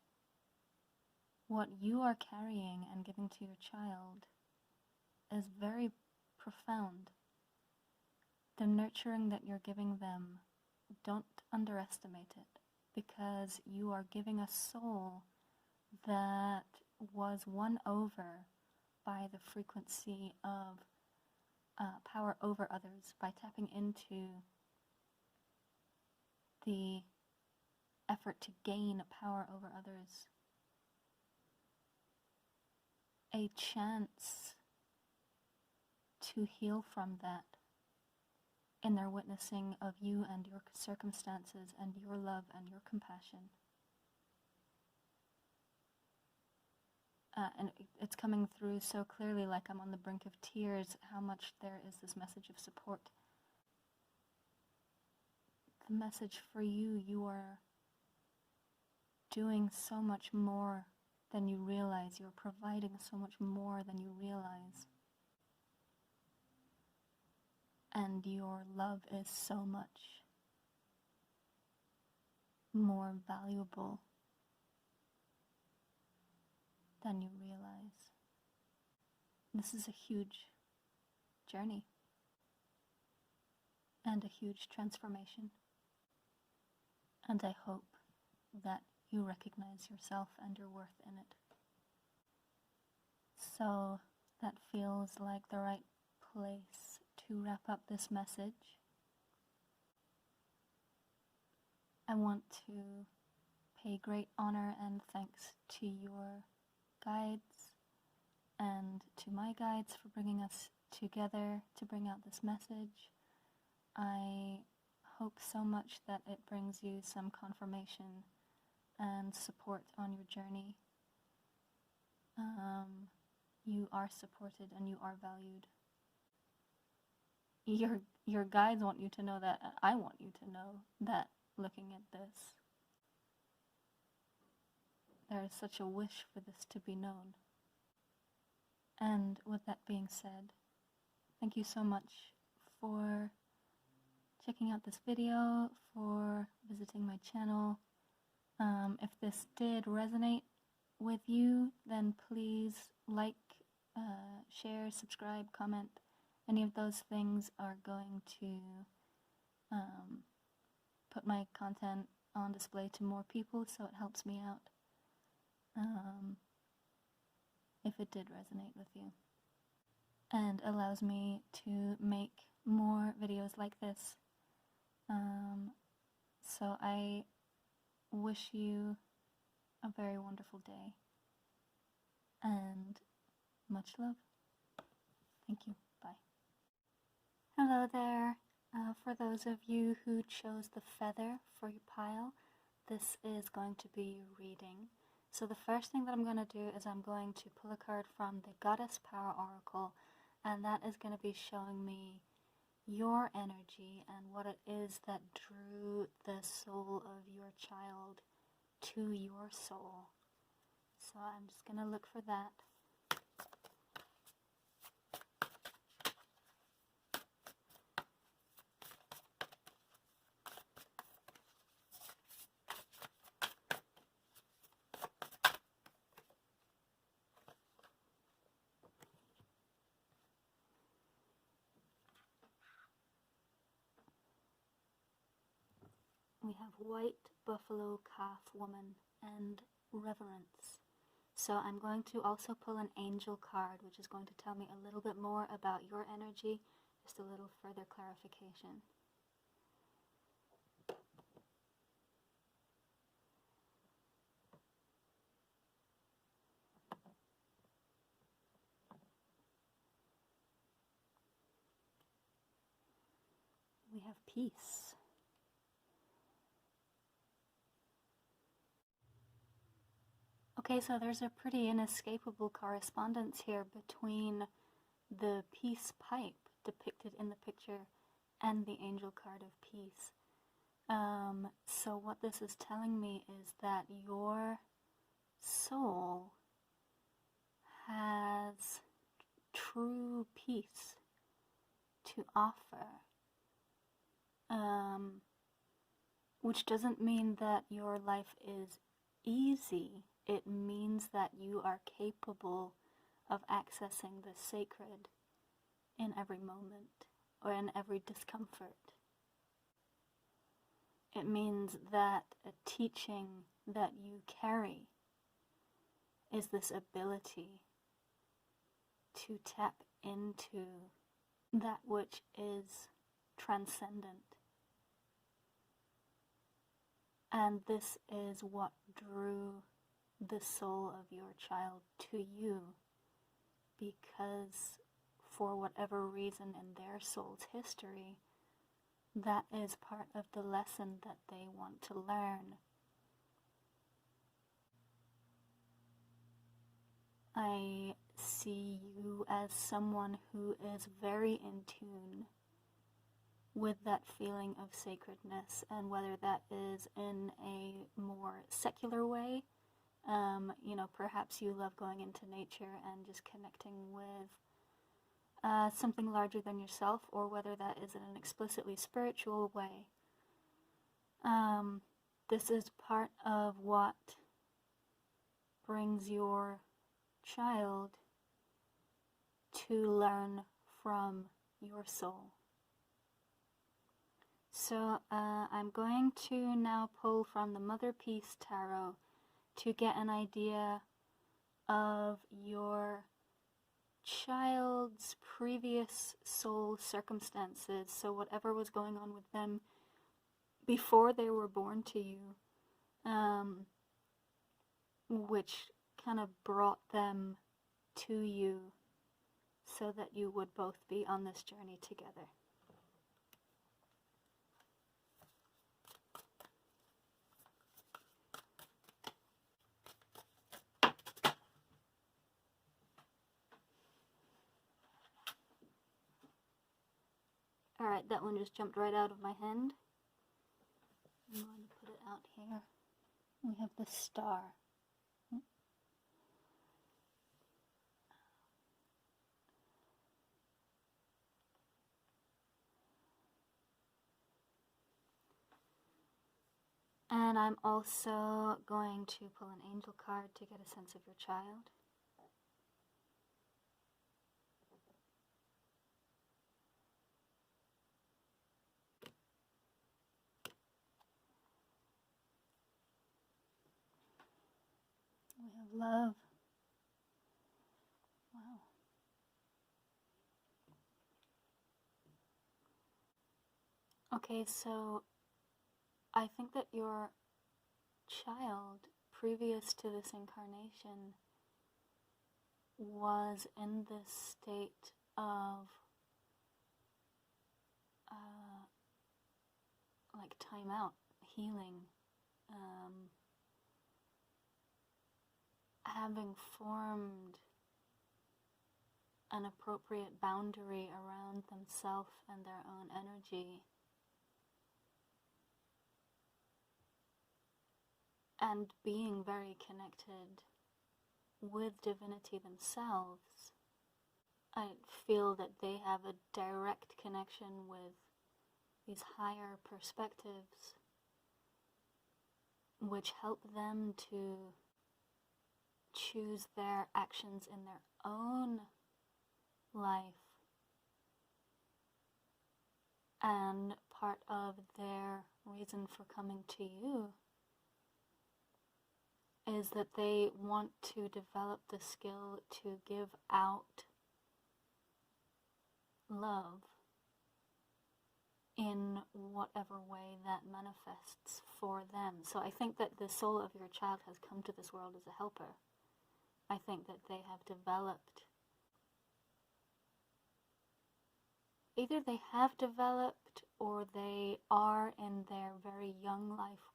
What you are carrying and giving to your child is very profound. The nurturing that you're giving them, don't underestimate it, because you are giving a soul that was won over by the frequency of power over others, by tapping into the effort to gain power over others. A chance to heal from that in their witnessing of you and your circumstances and your love and your compassion. And it's coming through so clearly, like I'm on the brink of tears, how much there is this message of support. The message for you, you are doing so much more than you realize. You're providing so much more than you realize. And your love is so much more valuable than you realize. This is a huge journey and a huge transformation. And I hope that you recognize yourself and your worth in it. So that feels like the right place to wrap up this message. I want to pay great honor and thanks to your guides and to my guides for bringing us together to bring out this message. I hope so much that it brings you some confirmation and support on your journey. You are supported and you are valued. Your guides want you to know that, and I want you to know that looking at this. There is such a wish for this to be known. And with that being said, thank you so much for checking out this video, for visiting my channel. If this did resonate with you, then please like, share, subscribe, comment. Any of those things are going to put my content on display to more people, so it helps me out. If it did resonate with you, and allows me to make more videos like this. So I wish you a very wonderful day, and much love. Thank you. Bye. Hello there. For those of you who chose the feather for your pile, this is going to be your reading. So the first thing that I'm going to do is I'm going to pull a card from the Goddess Power Oracle, and that is going to be showing me your energy and what it is that drew the soul of your child to your soul. So I'm just going to look for that. We have White Buffalo Calf Woman and Reverence. So I'm going to also pull an angel card, which is going to tell me a little bit more about your energy, just a little further clarification. have peace. Okay, so there's a pretty inescapable correspondence here between the peace pipe depicted in the picture and the angel card of peace. So what this is telling me is that your soul has true peace to offer, which doesn't mean that your life is easy. It means that you are capable of accessing the sacred in every moment or in every discomfort. It means that a teaching that you carry is this ability to tap into that which is transcendent. And this is what drew the soul of your child to you, because for whatever reason in their soul's history, that is part of the lesson that they want to learn. I see you as someone who is very in tune with that feeling of sacredness, and whether that is in a more secular way, perhaps you love going into nature and just connecting with something larger than yourself, or whether that is in an explicitly spiritual way. This is part of what brings your child to learn from your soul. So I'm going to now pull from the Motherpeace Tarot to get an idea of your child's previous soul circumstances, so whatever was going on with them before they were born to you, which kind of brought them to you so that you would both be on this journey together. Alright, that one just jumped right out of my hand. I'm going to put it out here. We have the star. And I'm also going to pull an angel card to get a sense of your child. We have love. Wow. Okay, so I think that your child, previous to this incarnation, was in this state of like time out, healing, having formed an appropriate boundary around themselves and their own energy, and being very connected with divinity themselves. I feel that they have a direct connection with these higher perspectives, which help them to choose their actions in their own life. And part of their reason for coming to you is that they want to develop the skill to give out love in whatever way that manifests for them. So I think that the soul of your child has come to this world as a helper. I think that they have developed either they have developed or they are in their very young life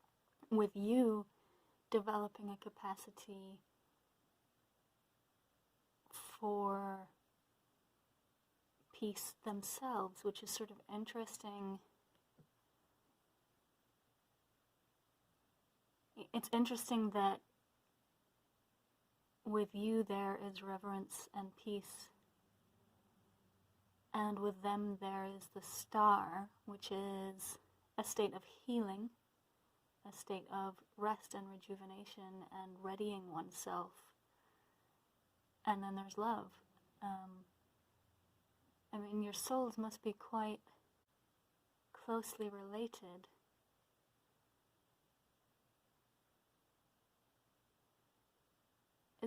with you developing a capacity for peace themselves, which is sort of interesting. It's interesting that with you there is reverence and peace, and with them there is the star, which is a state of healing, a state of rest and rejuvenation and readying oneself. And then there's love. I mean, your souls must be quite closely related.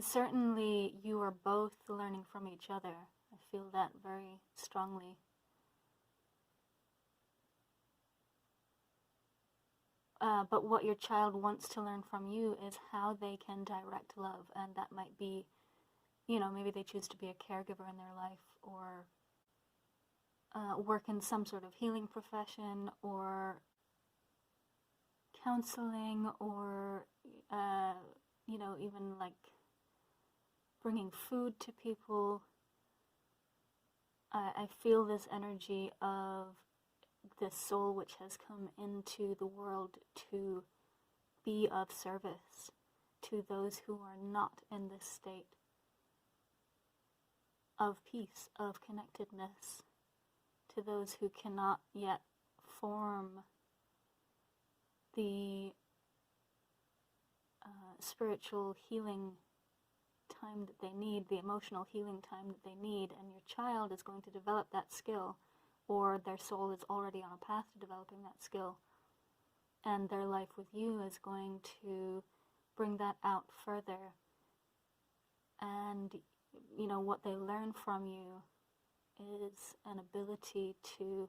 Certainly, you are both learning from each other. I feel that very strongly. But what your child wants to learn from you is how they can direct love, and that might be, you know, maybe they choose to be a caregiver in their life, or work in some sort of healing profession, or counseling, or, you know, even like bringing food to people. I feel this energy of this soul which has come into the world to be of service to those who are not in this state of peace, of connectedness, to those who cannot yet form the spiritual healing time that they need, the emotional healing time that they need, and your child is going to develop that skill, or their soul is already on a path to developing that skill, and their life with you is going to bring that out further. And, you know, what they learn from you is an ability to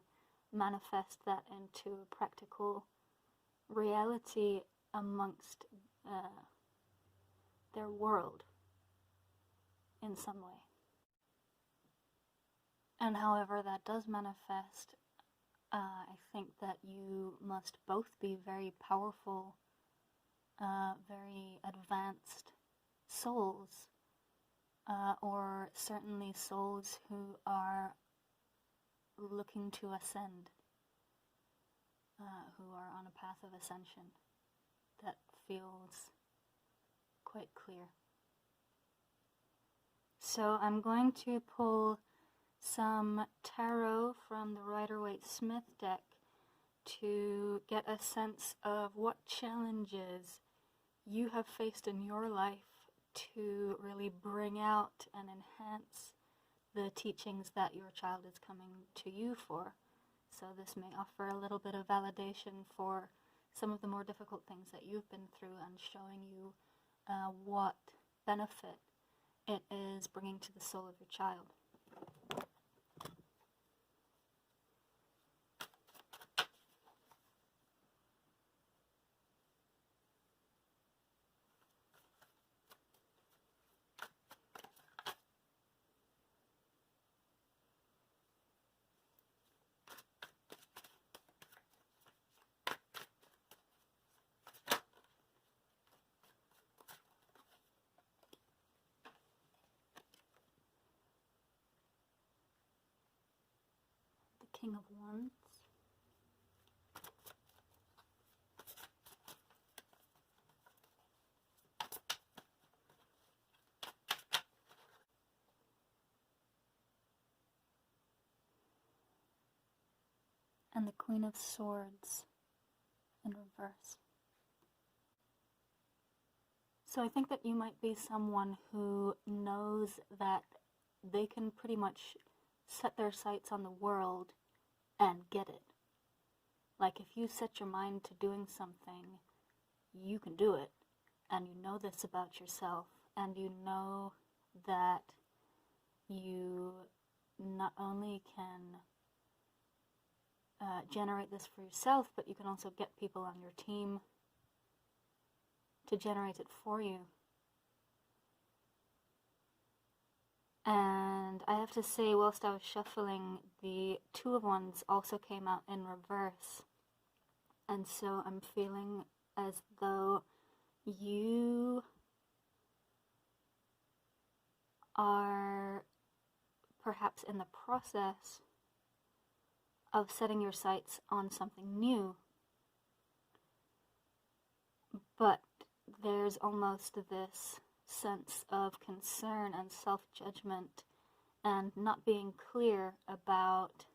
manifest that into a practical reality amongst their world in some way. And however that does manifest, I think that you must both be very powerful, very advanced souls, or certainly souls who are looking to ascend, who are on a path of ascension. That feels quite clear. So I'm going to pull some tarot from the Rider-Waite-Smith deck to get a sense of what challenges you have faced in your life to really bring out and enhance the teachings that your child is coming to you for. So this may offer a little bit of validation for some of the more difficult things that you've been through, and showing you what benefit it is bringing to the soul of your child. King of Wands, and the Queen of Swords in reverse. So I think that you might be someone who knows that they can pretty much set their sights on the world and get it. Like, if you set your mind to doing something, you can do it. And you know this about yourself, and you know that you not only can generate this for yourself, but you can also get people on your team to generate it for you. And I have to say, whilst I was shuffling, the Two of Wands also came out in reverse. And so I'm feeling as though you are perhaps in the process of setting your sights on something new. But there's almost this sense of concern and self-judgment and not being clear about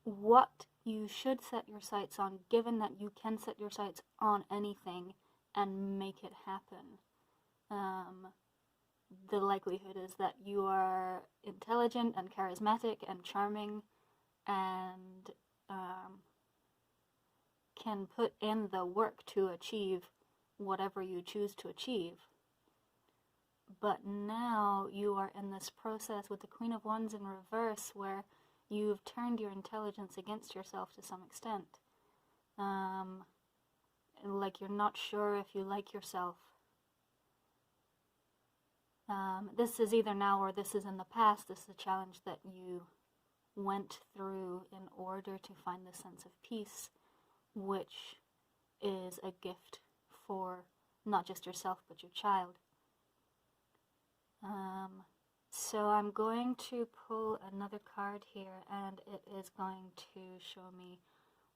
what you should set your sights on, given that you can set your sights on anything and make it happen. The likelihood is that you are intelligent and charismatic and charming and can put in the work to achieve whatever you choose to achieve. But now you are in this process with the Queen of Wands in reverse where you've turned your intelligence against yourself to some extent. Like you're not sure if you like yourself. This is either now or this is in the past. This is a challenge that you went through in order to find the sense of peace, which is a gift for not just yourself but your child. So I'm going to pull another card here, and it is going to show me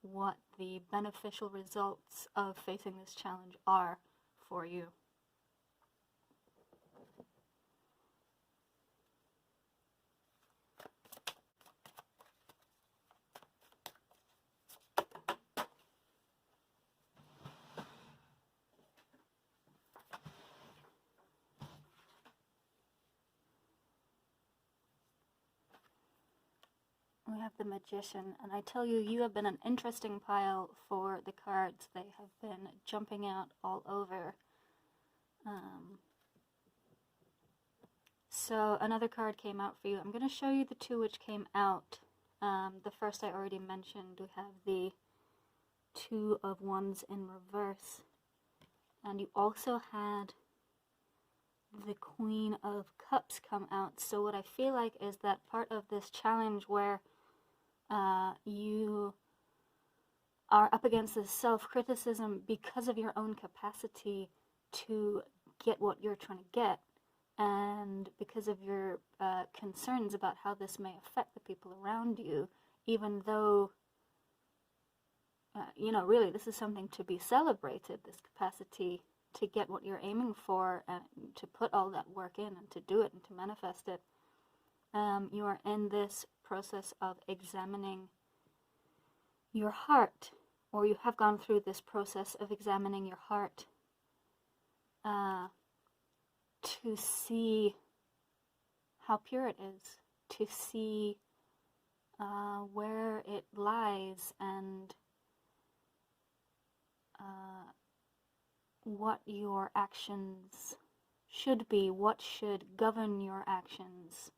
what the beneficial results of facing this challenge are for you. We have the Magician, and I tell you, you have been an interesting pile for the cards. They have been jumping out all over. So another card came out for you. I'm going to show you the two which came out. The first I already mentioned. We have the Two of Wands in reverse. And you also had the Queen of Cups come out. So what I feel like is that part of this challenge where you are up against this self-criticism because of your own capacity to get what you're trying to get, and because of your concerns about how this may affect the people around you, even though, really this is something to be celebrated, this capacity to get what you're aiming for and to put all that work in and to do it and to manifest it. You are in this process of examining your heart, or you have gone through this process of examining your heart to see how pure it is, to see where it lies and what your actions should be, what should govern your actions,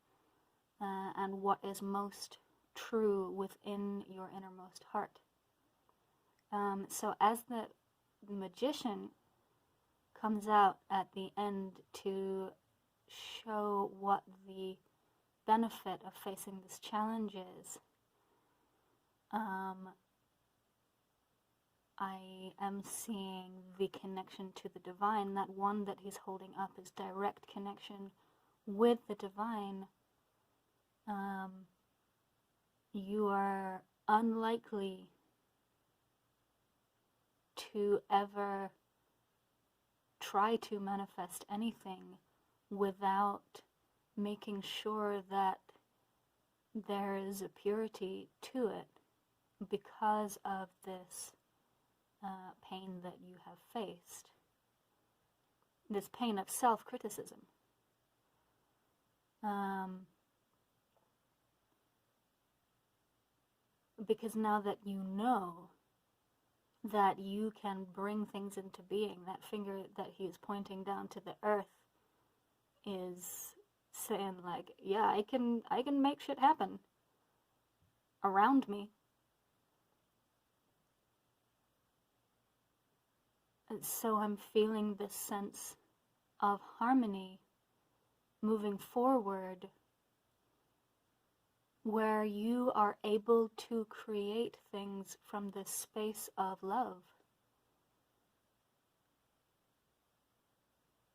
and what is most true within your innermost heart. So as the Magician comes out at the end to show what the benefit of facing this challenge is, I am seeing the connection to the divine. That one that he's holding up is direct connection with the divine. You are unlikely to ever try to manifest anything without making sure that there is a purity to it because of this pain that you have faced, this pain of self-criticism. Because now that you know that you can bring things into being, that finger that he is pointing down to the earth is saying like, yeah, I can make shit happen around me. And so I'm feeling this sense of harmony moving forward where you are able to create things from this space of love.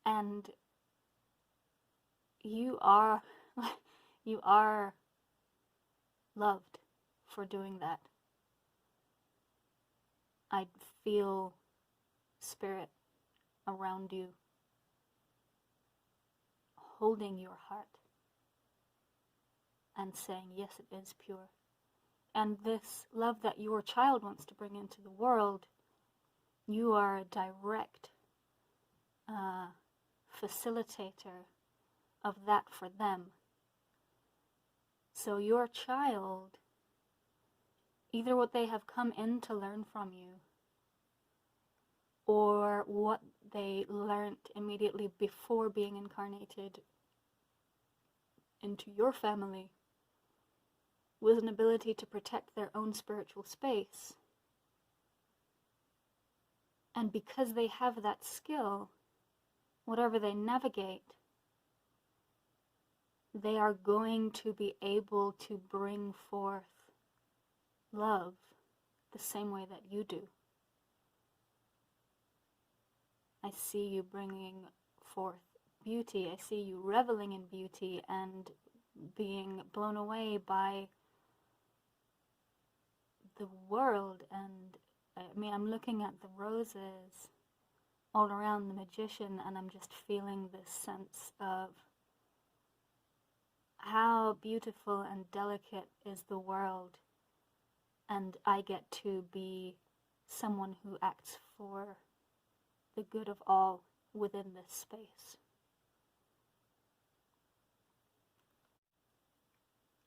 And you are loved for doing that. I feel spirit around you, holding your heart and saying, yes, it is pure. And this love that your child wants to bring into the world, you are a direct facilitator of that for them. So your child, either what they have come in to learn from you, or what they learned immediately before being incarnated into your family, with an ability to protect their own spiritual space. And because they have that skill, whatever they navigate, they are going to be able to bring forth love the same way that you do. I see you bringing forth beauty. I see you reveling in beauty and being blown away by the world. And I mean, I'm looking at the roses all around the magician, and I'm just feeling this sense of how beautiful and delicate is the world, and I get to be someone who acts for the good of all within this space.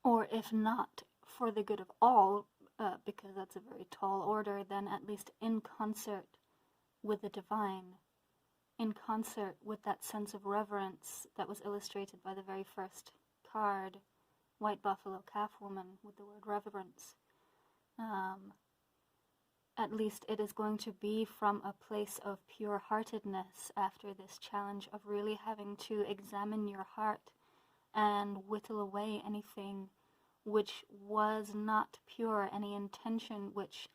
Or if not for the good of all, because that's a very tall order, then at least in concert with the divine, in concert with that sense of reverence that was illustrated by the very first card, White Buffalo Calf Woman, with the word reverence. At least it is going to be from a place of pure-heartedness after this challenge of really having to examine your heart and whittle away anything which was not pure, any intention which,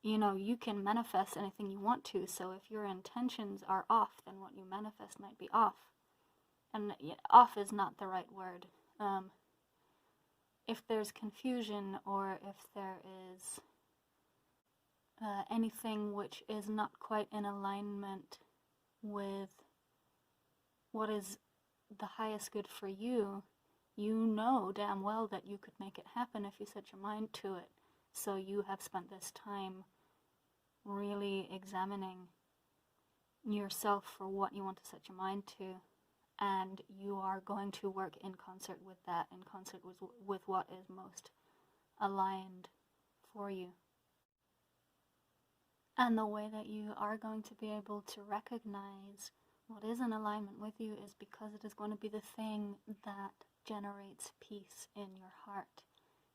you know, you can manifest anything you want to. So if your intentions are off, then what you manifest might be off. And off is not the right word. If there's confusion, or if there is anything which is not quite in alignment with what is the highest good for you, you know damn well that you could make it happen if you set your mind to it. So you have spent this time really examining yourself for what you want to set your mind to, and you are going to work in concert with that, in concert with what is most aligned for you. And the way that you are going to be able to recognize what is in alignment with you is because it is going to be the thing that generates peace in your heart.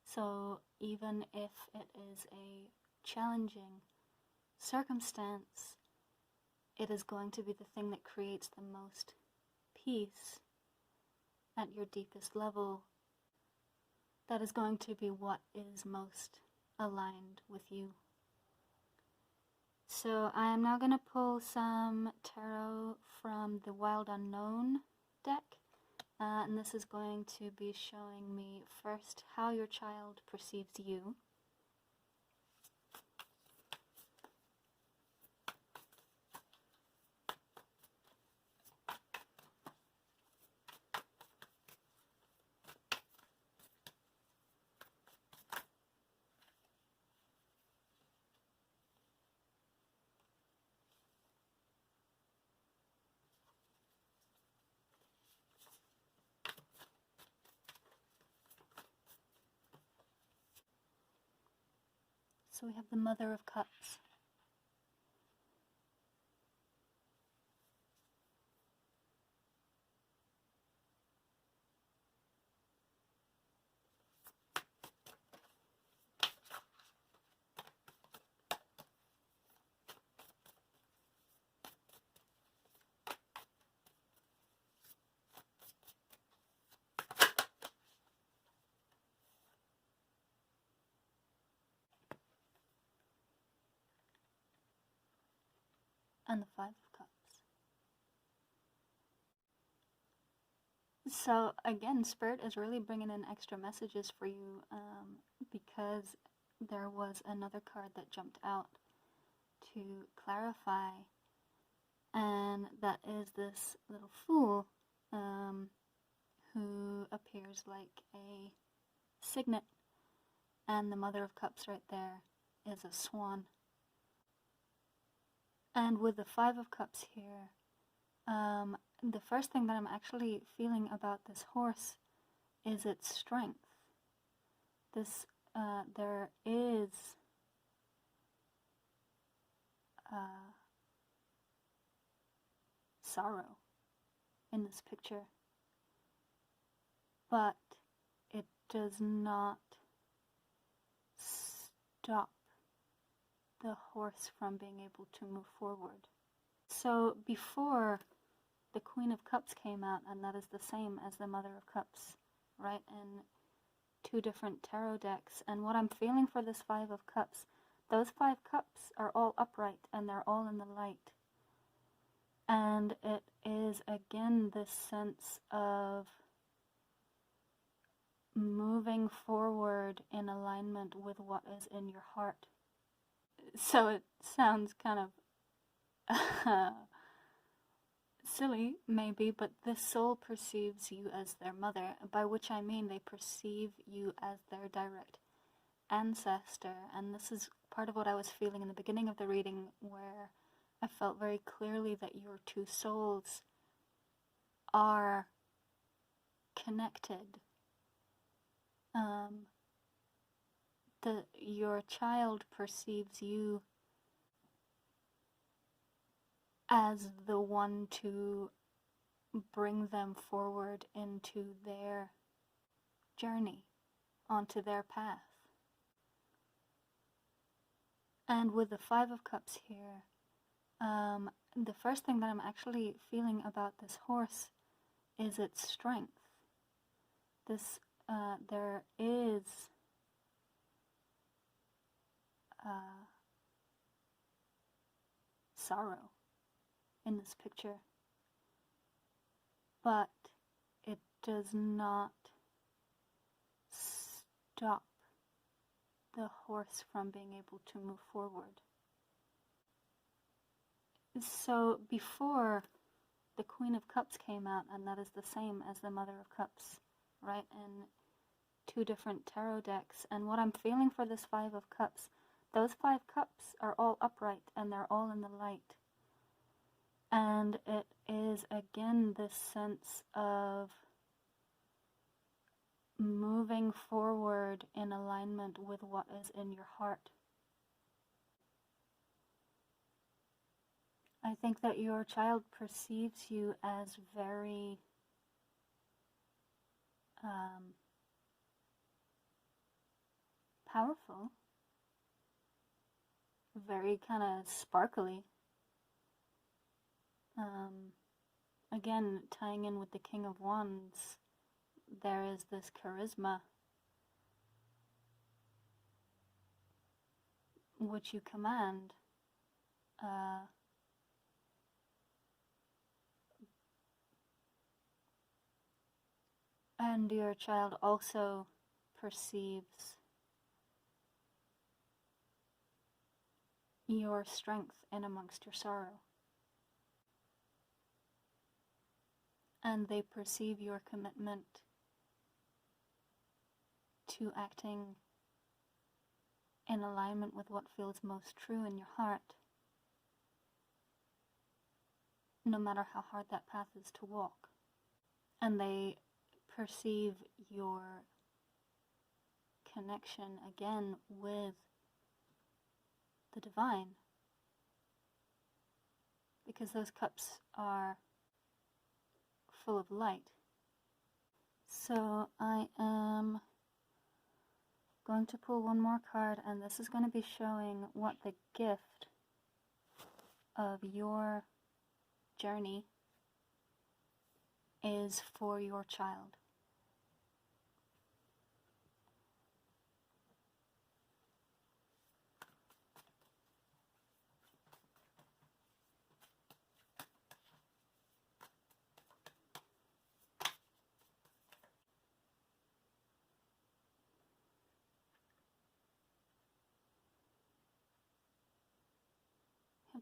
So even if it is a challenging circumstance, it is going to be the thing that creates the most peace at your deepest level. That is going to be what is most aligned with you. So I am now going to pull some tarot from the Wild Unknown deck, and this is going to be showing me first how your child perceives you. So we have the Mother of Cups. and the Five of Cups. So again, Spirit is really bringing in extra messages for you because there was another card that jumped out to clarify, and that is this little fool who appears like a signet, and the Mother of Cups right there is a swan. And with the Five of Cups here, the first thing that I'm actually feeling about this horse is its strength. There is sorrow in this picture, but it does not stop the horse from being able to move forward. So before the Queen of Cups came out, and that is the same as the Mother of Cups, right, in two different tarot decks, and what I'm feeling for this Five of Cups, those 5 cups are all upright and they're all in the light. And it is again this sense of moving forward in alignment with what is in your heart. So it sounds kind of silly, maybe, but this soul perceives you as their mother, by which I mean they perceive you as their direct ancestor. And this is part of what I was feeling in the beginning of the reading, where I felt very clearly that your two souls are connected. Your child perceives you as the one to bring them forward into their journey, onto their path. And with the Five of Cups here, the first thing that I'm actually feeling about this horse is its strength. There is sorrow in this picture, but it does not stop the horse from being able to move forward. So before the Queen of Cups came out, and that is the same as the Mother of Cups, right, in two different tarot decks, and what I'm feeling for this Five of Cups, those 5 cups are all upright and they're all in the light. And it is again this sense of moving forward in alignment with what is in your heart. I think that your child perceives you as very powerful, very kind of sparkly. Again, tying in with the King of Wands, there is this charisma which you command. And your child also perceives your strength in amongst your sorrow. And they perceive your commitment to acting in alignment with what feels most true in your heart, no matter how hard that path is to walk. And they perceive your connection again with the divine, because those cups are full of light. So I am going to pull one more card, and this is going to be showing what the gift of your journey is for your child.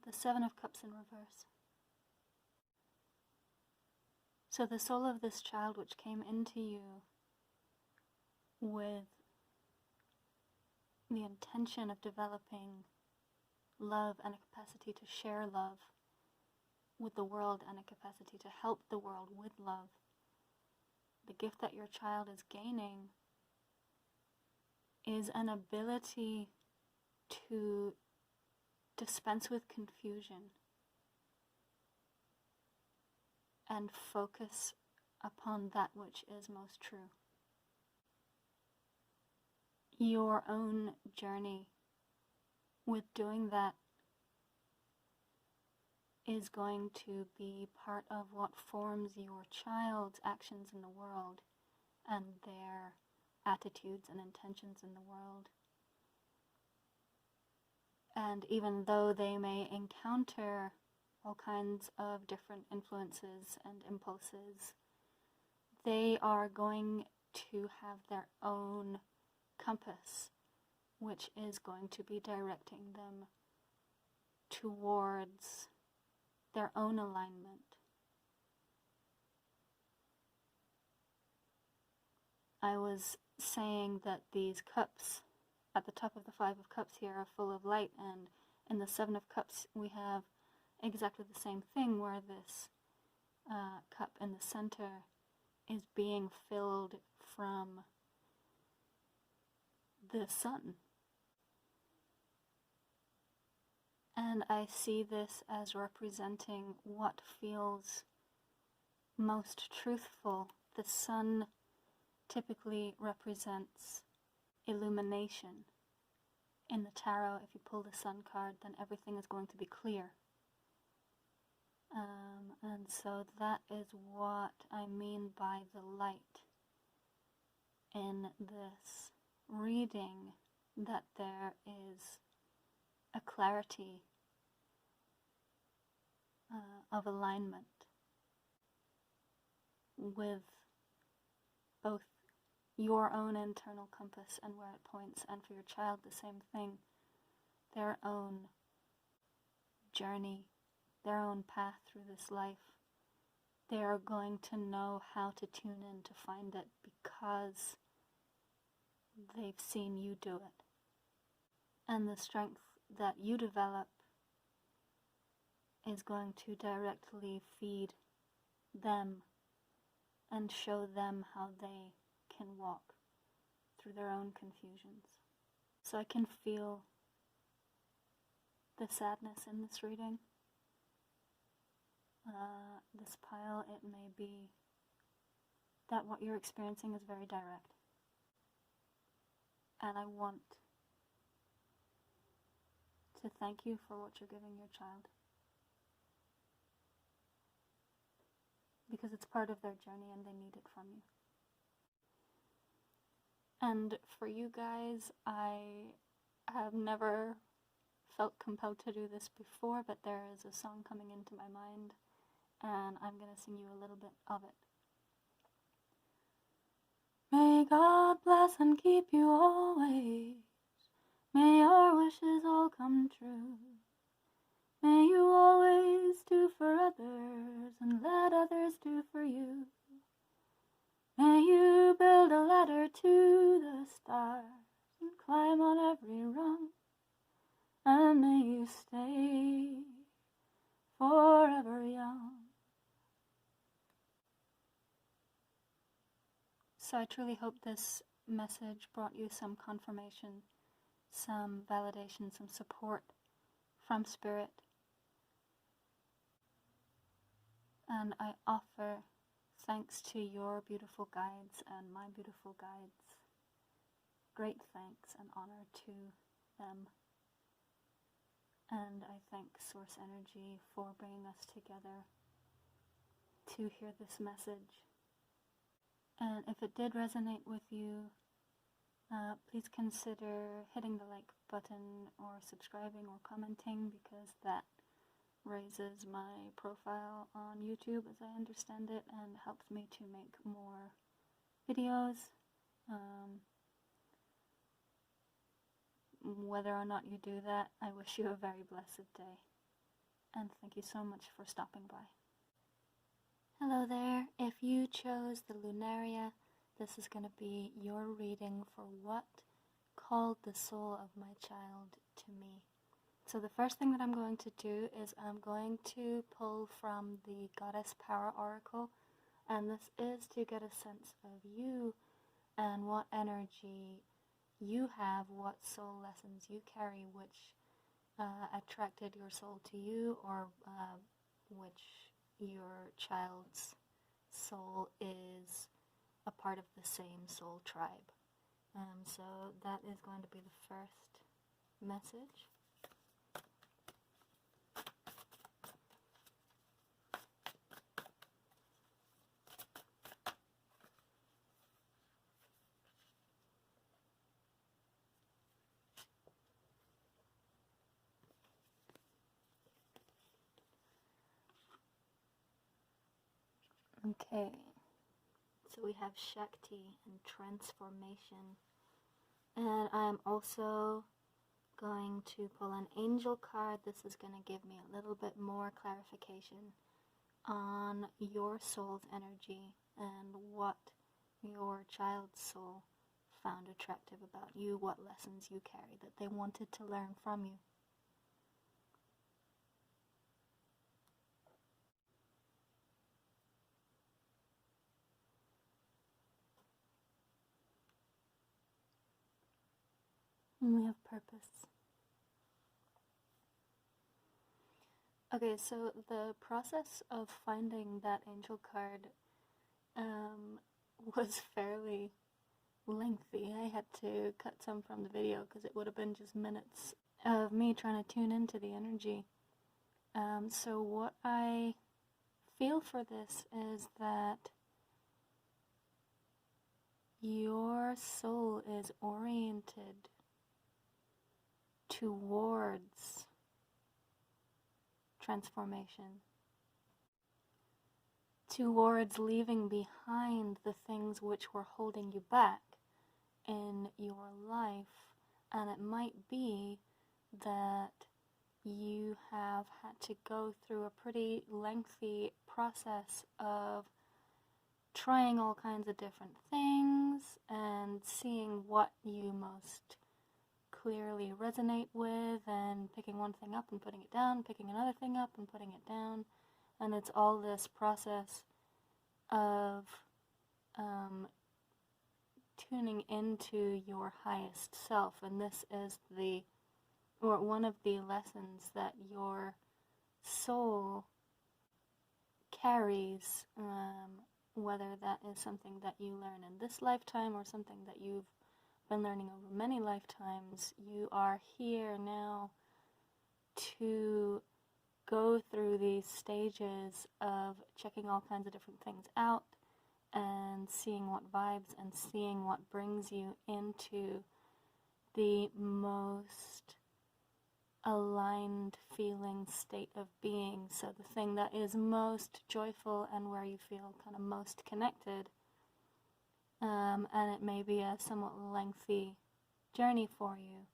the Seven of Cups in reverse. So the soul of this child which came into you with the intention of developing love and a capacity to share love with the world and a capacity to help the world with love. The gift that your child is gaining is an ability to dispense with confusion and focus upon that which is most true. Your own journey with doing that is going to be part of what forms your child's actions in the world and their attitudes and intentions in the world. And even though they may encounter all kinds of different influences and impulses, they are going to have their own compass, which is going to be directing them towards their own alignment. I was saying that these cups at the top of the Five of Cups here are full of light, and in the Seven of Cups we have exactly the same thing, where this cup in the center is being filled from the sun. And I see this as representing what feels most truthful. The sun typically represents illumination. In the tarot, if you pull the sun card, then everything is going to be clear. And so that is what I mean by the light in this reading, that there is a clarity of alignment with both your own internal compass and where it points, and for your child the same thing, their own journey, their own path through this life. They are going to know how to tune in to find it because they've seen you do it. And the strength that you develop is going to directly feed them and show them how they can walk through their own confusions. So I can feel the sadness in this reading. This pile, it may be that what you're experiencing is very direct. And I want to thank you for what you're giving your child, because it's part of their journey and they need it from you. And for you guys, I have never felt compelled to do this before, but there is a song coming into my mind, and I'm going to sing you a little bit of it. May God bless and keep you always. May your wishes all come true. May you always do for others and let others do for you. May you build a ladder to the stars and climb on every rung. And may you stay forever young. So I truly hope this message brought you some confirmation, some validation, some support from Spirit. And I offer thanks to your beautiful guides and my beautiful guides. Great thanks and honor to them. And I thank Source Energy for bringing us together to hear this message. And if it did resonate with you, please consider hitting the like button or subscribing or commenting, because that raises my profile on YouTube, as I understand it, and helps me to make more videos. Whether or not you do that, I wish you a very blessed day. and thank you so much for stopping by. Hello there. If you chose the Lunaria, this is going to be your reading for what called the soul of my child to me. So the first thing that I'm going to do is I'm going to pull from the Goddess Power Oracle, and this is to get a sense of you and what energy you have, what soul lessons you carry, which attracted your soul to you, or which your child's soul is a part of the same soul tribe. So that is going to be the first message. Okay, so we have Shakti and transformation, and I'm also going to pull an angel card. This is going to give me a little bit more clarification on your soul's energy and what your child's soul found attractive about you, what lessons you carry that they wanted to learn from you. And we have purpose. Okay, so the process of finding that angel card was fairly lengthy. I had to cut some from the video because it would have been just minutes of me trying to tune into the energy. So what I feel for this is that your soul is oriented towards transformation, towards leaving behind the things which were holding you back in your life. And it might be that you have had to go through a pretty lengthy process of trying all kinds of different things and seeing what you most clearly resonate with, and picking one thing up and putting it down, picking another thing up and putting it down. And it's all this process of tuning into your highest self. And this is one of the lessons that your soul carries, whether that is something that you learn in this lifetime or something that you've been learning over many lifetimes. You are here now to go through these stages of checking all kinds of different things out and seeing what vibes and seeing what brings you into the most aligned feeling state of being. So the thing that is most joyful and where you feel kind of most connected. And it may be a somewhat lengthy journey for you.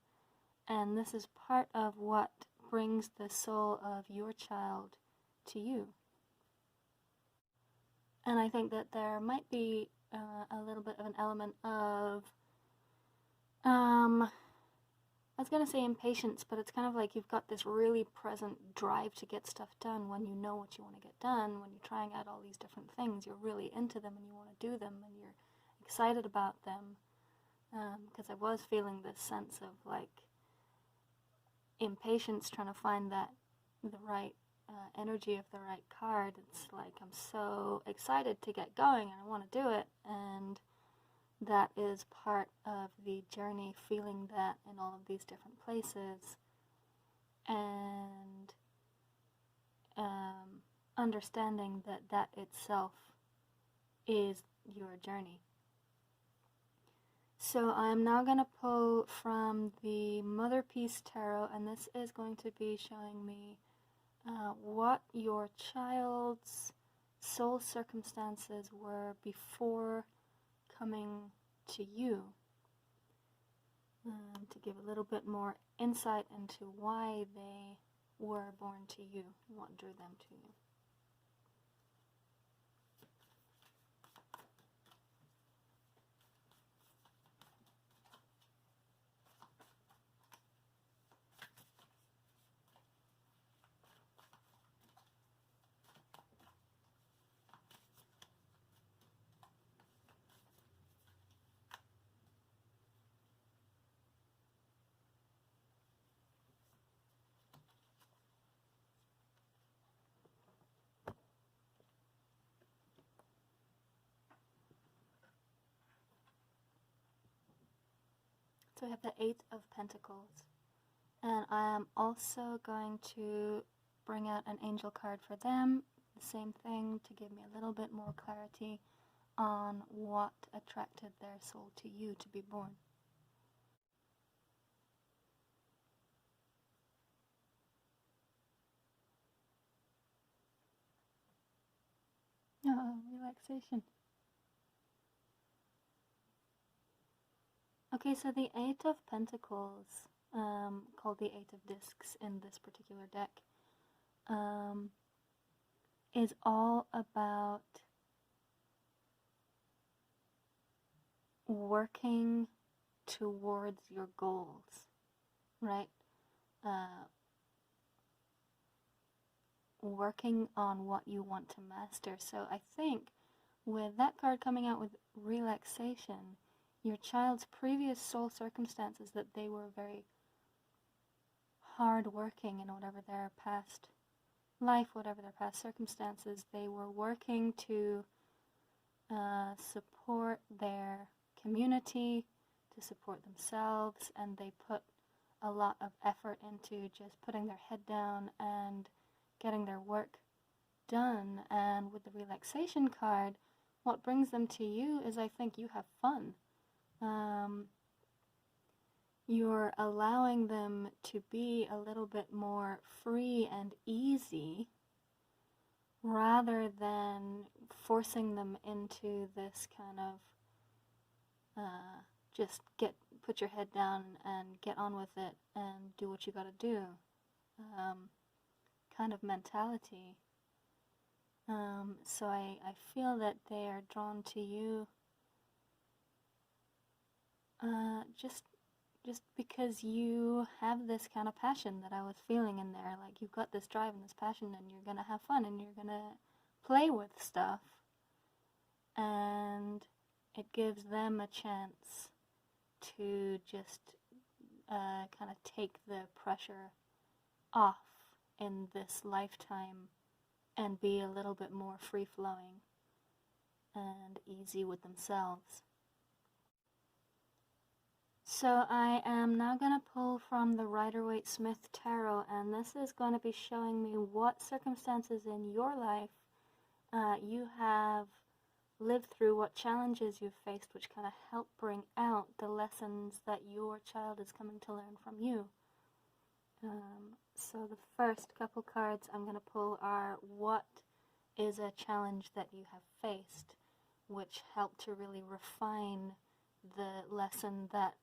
And this is part of what brings the soul of your child to you. And I think that there might be a little bit of an element of, I was going to say impatience, but it's kind of like you've got this really present drive to get stuff done when you know what you want to get done. When you're trying out all these different things, you're really into them and you want to do them and you're excited about them. Because I was feeling this sense of like impatience, trying to find the right energy of the right card. It's like I'm so excited to get going and I want to do it, and that is part of the journey, feeling that in all of these different places and understanding that that itself is your journey. So I'm now going to pull from the Motherpeace Tarot, and this is going to be showing me what your child's soul circumstances were before coming to you, to give a little bit more insight into why they were born to you, what drew them to you. So we have the Eight of Pentacles. And I am also going to bring out an angel card for them. The same thing to give me a little bit more clarity on what attracted their soul to you to be born. Oh, relaxation. Okay, so the Eight of Pentacles, called the Eight of Discs in this particular deck, is all about working towards your goals, right? Working on what you want to master. So I think with that card coming out with relaxation, your child's previous soul circumstances, that they were very hard-working in whatever their past life, whatever their past circumstances, they were working to support their community, to support themselves, and they put a lot of effort into just putting their head down and getting their work done. And with the relaxation card, what brings them to you is, I think, you have fun. You're allowing them to be a little bit more free and easy rather than forcing them into this kind of just put your head down and get on with it and do what you gotta do kind of mentality. So I feel that they are drawn to you just because you have this kind of passion that I was feeling in there. Like, you've got this drive and this passion, and you're gonna have fun, and you're gonna play with stuff, and it gives them a chance to just kind of take the pressure off in this lifetime and be a little bit more free-flowing and easy with themselves. So I am now going to pull from the Rider-Waite-Smith Tarot, and this is going to be showing me what circumstances in your life you have lived through, what challenges you've faced, which kind of help bring out the lessons that your child is coming to learn from you. So the first couple cards I'm going to pull are, what is a challenge that you have faced, which help to really refine the lesson that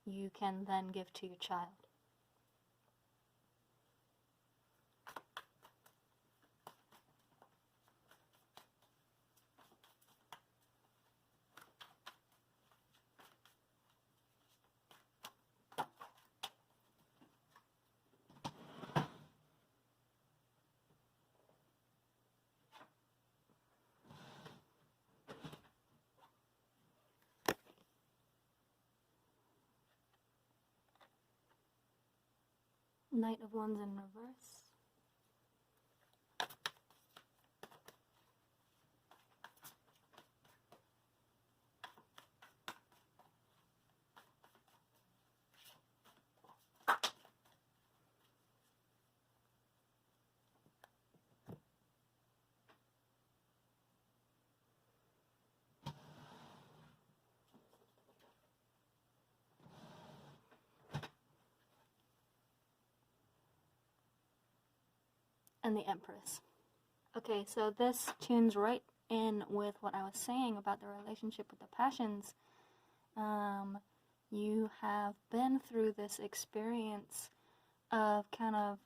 you can then give to your child. Knight of Wands in reverse. And the Empress. Okay, so this tunes right in with what I was saying about the relationship with the passions. You have been through this experience of kind of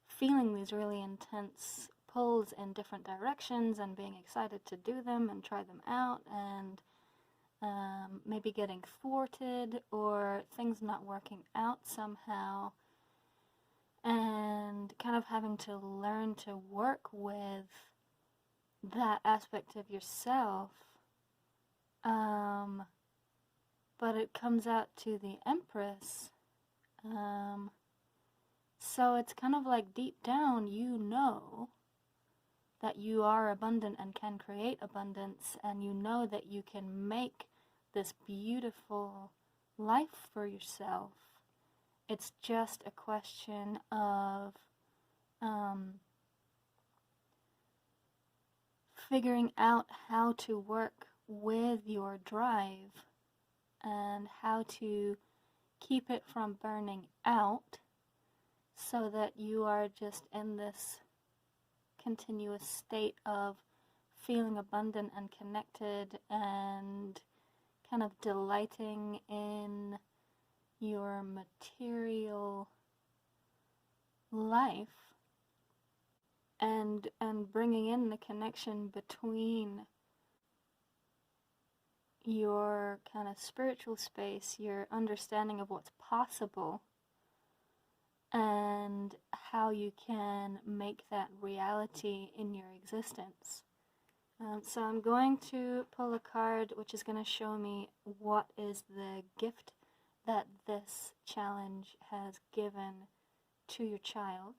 feeling these really intense pulls in different directions and being excited to do them and try them out, and maybe getting thwarted or things not working out somehow, and kind of having to learn to work with that aspect of yourself. But it comes out to the Empress. So it's kind of like deep down you know that you are abundant and can create abundance, and you know that you can make this beautiful life for yourself. It's just a question of figuring out how to work with your drive and how to keep it from burning out, so that you are just in this continuous state of feeling abundant and connected and kind of delighting in your material life, and bringing in the connection between your kind of spiritual space, your understanding of what's possible, and how you can make that reality in your existence. So I'm going to pull a card which is going to show me what is the gift that this challenge has given to your child.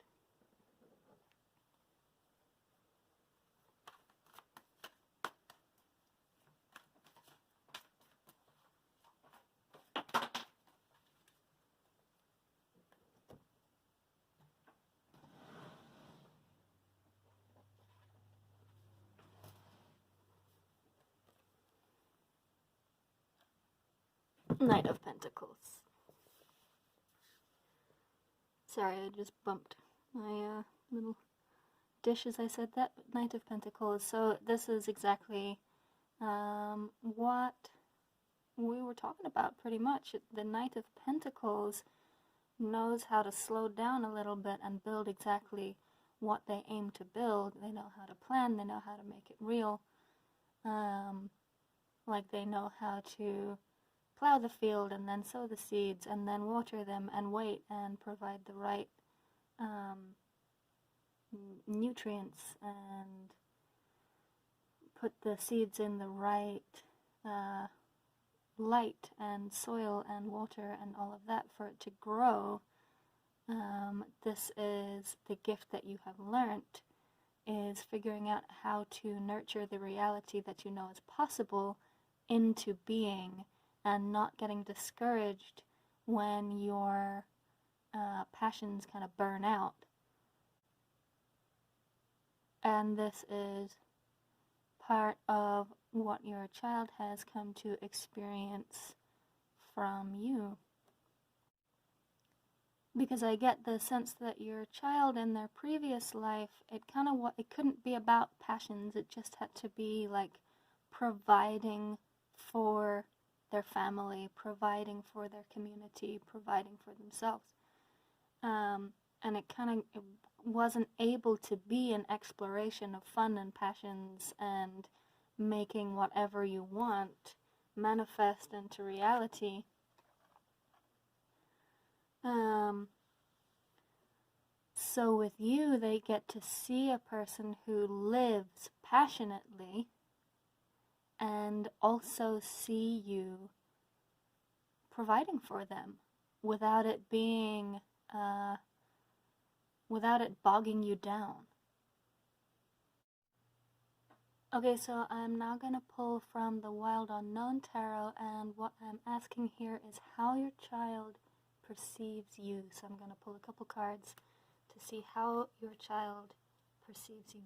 Knight of Pentacles. Sorry, I just bumped my little dish as I said that. Knight of Pentacles. So this is exactly what we were talking about pretty much. The Knight of Pentacles knows how to slow down a little bit and build exactly what they aim to build. They know how to plan, they know how to make it real. Like they know how to plow the field and then sow the seeds and then water them and wait and provide the right nutrients and put the seeds in the right light and soil and water and all of that for it to grow. This is the gift that you have learnt, is figuring out how to nurture the reality that you know is possible into being, and not getting discouraged when your passions kind of burn out. And this is part of what your child has come to experience from you. Because I get the sense that your child in their previous life, it couldn't be about passions, it just had to be like providing for their family, providing for their community, providing for themselves. And it wasn't able to be an exploration of fun and passions and making whatever you want manifest into reality. So with you, they get to see a person who lives passionately and also see you providing for them without it being, without it bogging you down. Okay, so I'm now going to pull from the Wild Unknown Tarot, and what I'm asking here is how your child perceives you. So I'm going to pull a couple cards to see how your child perceives you.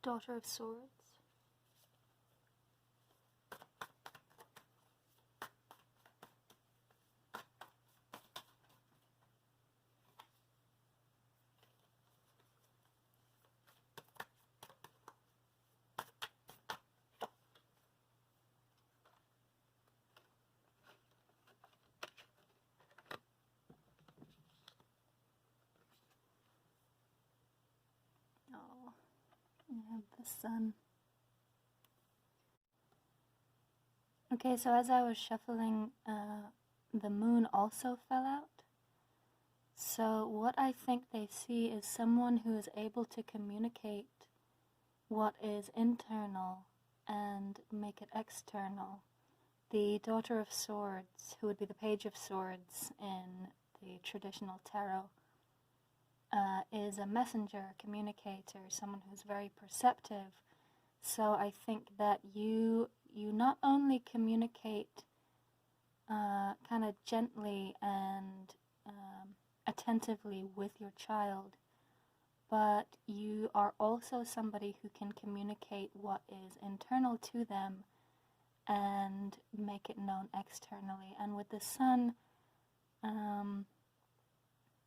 Daughter of Swords. the Sun. Okay, so as I was shuffling, the Moon also fell out. So what I think they see is someone who is able to communicate what is internal and make it external. The Daughter of Swords, who would be the Page of Swords in the traditional tarot, is a messenger, a communicator, someone who's very perceptive. So I think that you not only communicate kind of gently and attentively with your child, but you are also somebody who can communicate what is internal to them and make it known externally. And with the Sun,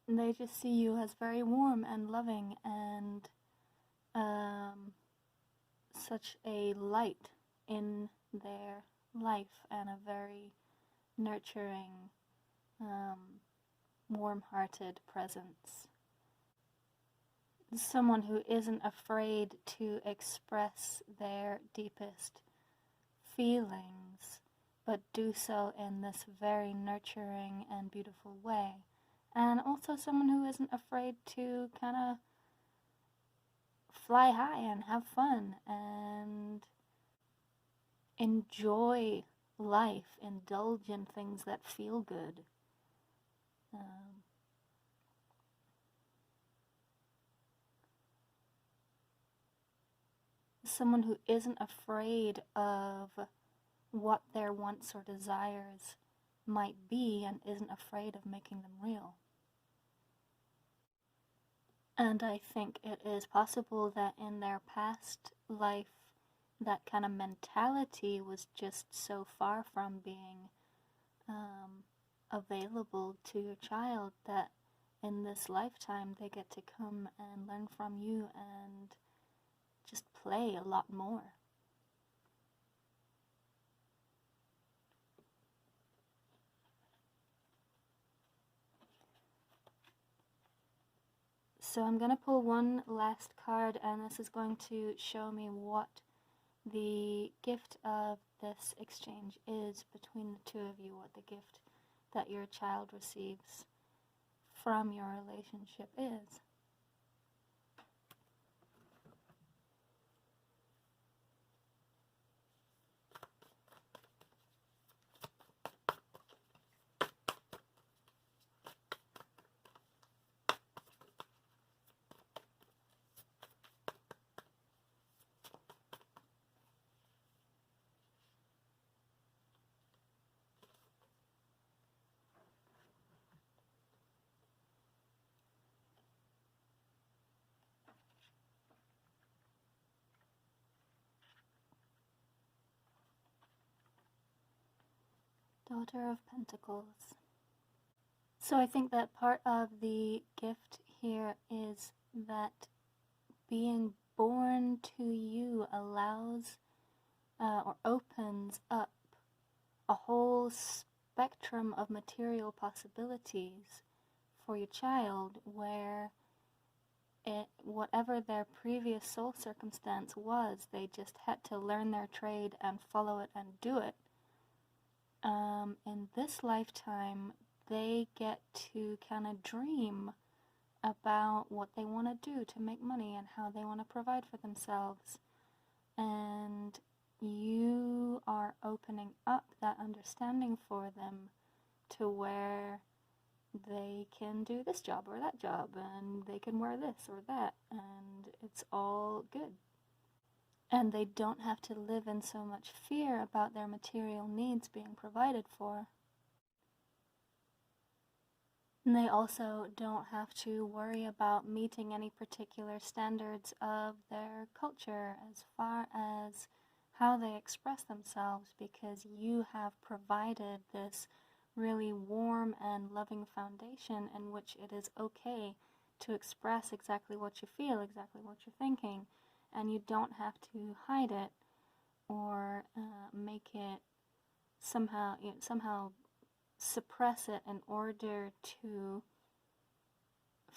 they just see you as very warm and loving and such a light in their life, and a very nurturing, warm-hearted presence. Someone who isn't afraid to express their deepest feelings, but do so in this very nurturing and beautiful way. And also someone who isn't afraid to kind of fly high and have fun and enjoy life, indulge in things that feel good. Someone who isn't afraid of what their wants or desires might be and isn't afraid of making them real. And I think it is possible that in their past life, that kind of mentality was just so far from being available to your child that in this lifetime they get to come and learn from you and just play a lot more. So I'm going to pull one last card, and this is going to show me what the gift of this exchange is between the two of you, what the gift that your child receives from your relationship is. Daughter of Pentacles. So I think that part of the gift here is that being born to you allows or opens up a whole spectrum of material possibilities for your child, where whatever their previous soul circumstance was, they just had to learn their trade and follow it and do it. In this lifetime, they get to kind of dream about what they want to do to make money and how they want to provide for themselves. And you are opening up that understanding for them to where they can do this job or that job, and they can wear this or that, and it's all good. And they don't have to live in so much fear about their material needs being provided for. And they also don't have to worry about meeting any particular standards of their culture as far as how they express themselves, because you have provided this really warm and loving foundation in which it is okay to express exactly what you feel, exactly what you're thinking, and you don't have to hide it or make it somehow suppress it in order to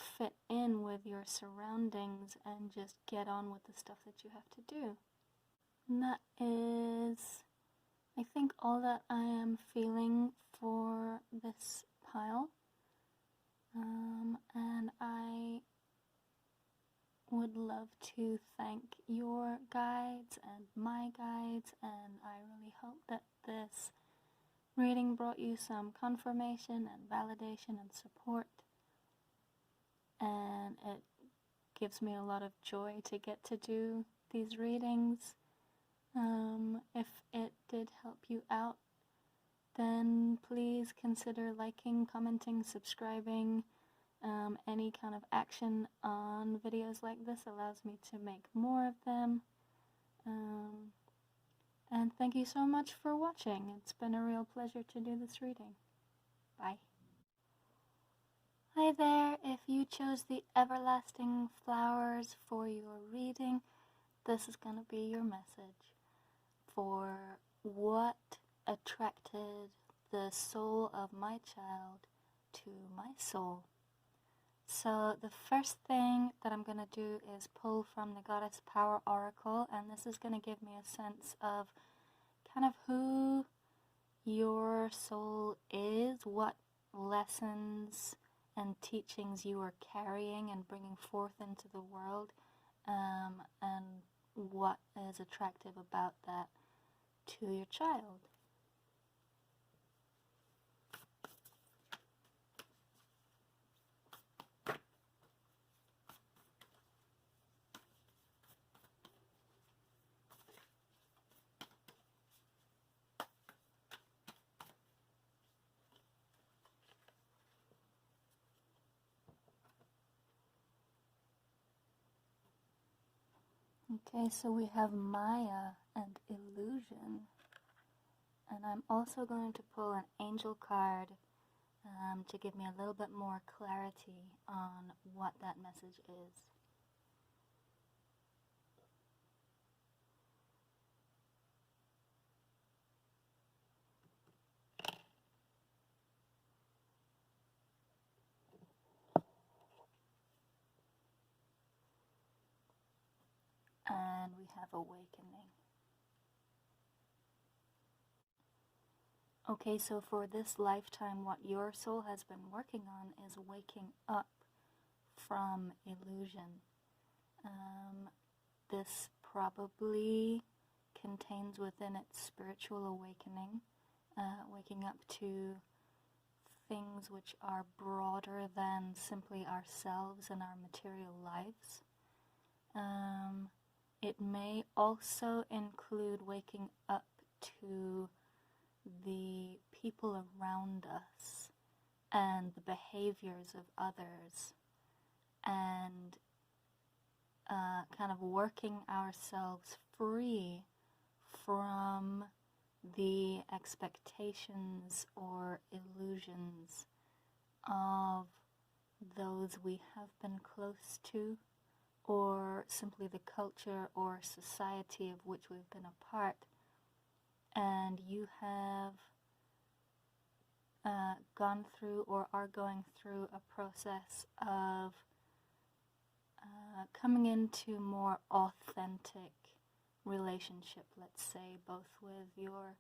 fit in with your surroundings and just get on with the stuff that you have to do. And that is, I think, all that I am feeling for this pile. And I would love to thank your guides and my guides, and I really hope that this reading brought you some confirmation and validation and support, and it gives me a lot of joy to get to do these readings. If it did help you out, then please consider liking, commenting, subscribing. Any kind of action on videos like this allows me to make more of them. And thank you so much for watching. It's been a real pleasure to do this reading. Bye. Hi there. If you chose the everlasting flowers for your reading, this is going to be your message for what attracted the soul of my child to my soul. So the first thing that I'm going to do is pull from the Goddess Power Oracle, and this is going to give me a sense of kind of who your soul is, what lessons and teachings you are carrying and bringing forth into the world, and what is attractive about that to your child. Okay, so we have Maya and Illusion, and I'm also going to pull an angel card to give me a little bit more clarity on what that message is. And we have Awakening. Okay, so for this lifetime, what your soul has been working on is waking up from illusion. This probably contains within it spiritual awakening, waking up to things which are broader than simply ourselves and our material lives. It may also include waking up to the people around us and the behaviors of others, and kind of working ourselves free from the expectations or illusions of those we have been close to, or simply the culture or society of which we've been a part. And you have gone through or are going through a process of coming into more authentic relationship, let's say, both with your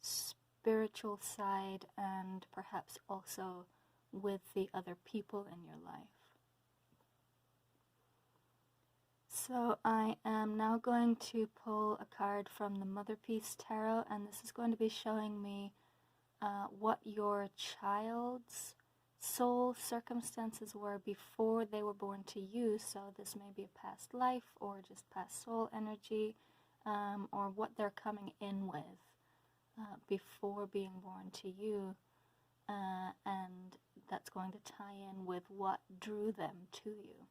spiritual side and perhaps also with the other people in your life. So I am now going to pull a card from the Motherpeace Tarot, and this is going to be showing me what your child's soul circumstances were before they were born to you. So this may be a past life or just past soul energy, or what they're coming in with before being born to you, and that's going to tie in with what drew them to you.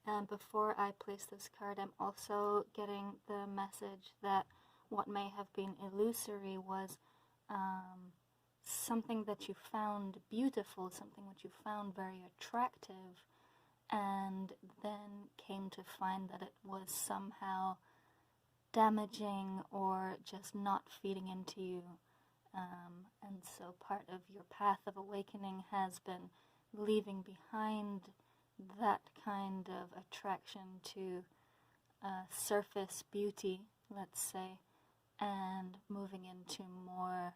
And before I place this card, I'm also getting the message that what may have been illusory was something that you found beautiful, something that you found very attractive, and then came to find that it was somehow damaging or just not feeding into you. And so part of your path of awakening has been leaving behind that kind of attraction to surface beauty, let's say, and moving into more